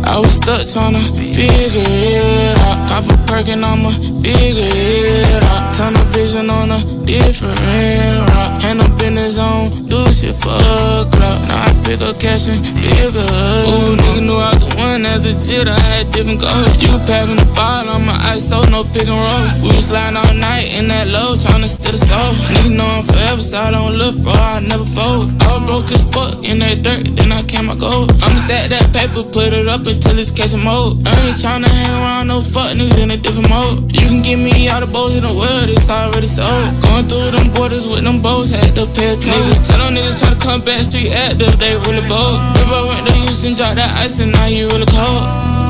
I was stuck tryna figure it out. Pop a perk and I'ma figure it out. Tunnel vision on a different route. Hand up in the zone, do shit for a clout. Now I pick up cash and bigger. Ooh, nigga knew I was the one as a kid. I had different goals. You passing the ball on my ice, so no pick and roll. We was sliding all night in that low, tryna steal the soul. Nigga know I'm forever, so I don't look for I never fold. I was broke as fuck in that dirt, then I came my gold. I'ma stack that paper, put it up until it's catching mode. I ain't tryna hang around no fuck niggas in a different mode. You can give me all the bows in the world, it's already sold. Going through them borders with them bows, had to pay a toll. Niggas tell them niggas tryna come back street active, they really bold. If I went to Houston, dropped that ice and now he really cold.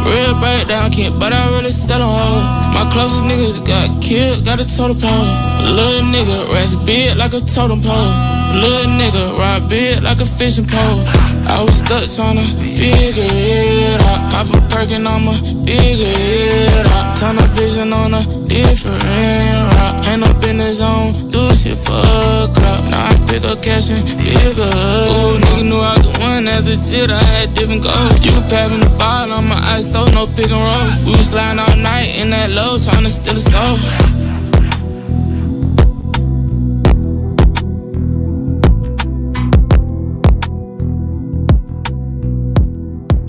Real breakdown kid, but I really sell on hold. My closest niggas got killed, got a total pole. Little nigga rest big like a totem pole. Little nigga ride big like a fishing pole. I was stuck tryna figure it out. Pop a perk and I'ma figure it out. Tunnel vision on a different route. Hand up in the zone, do shit for a clout. Now I pick up cash and bigger. Ooh, nigga knew I was the one as a kid. I had different goals. You passing the ball on my ice, so no pick and roll. We was sliding all night in that low, tryna steal the soul.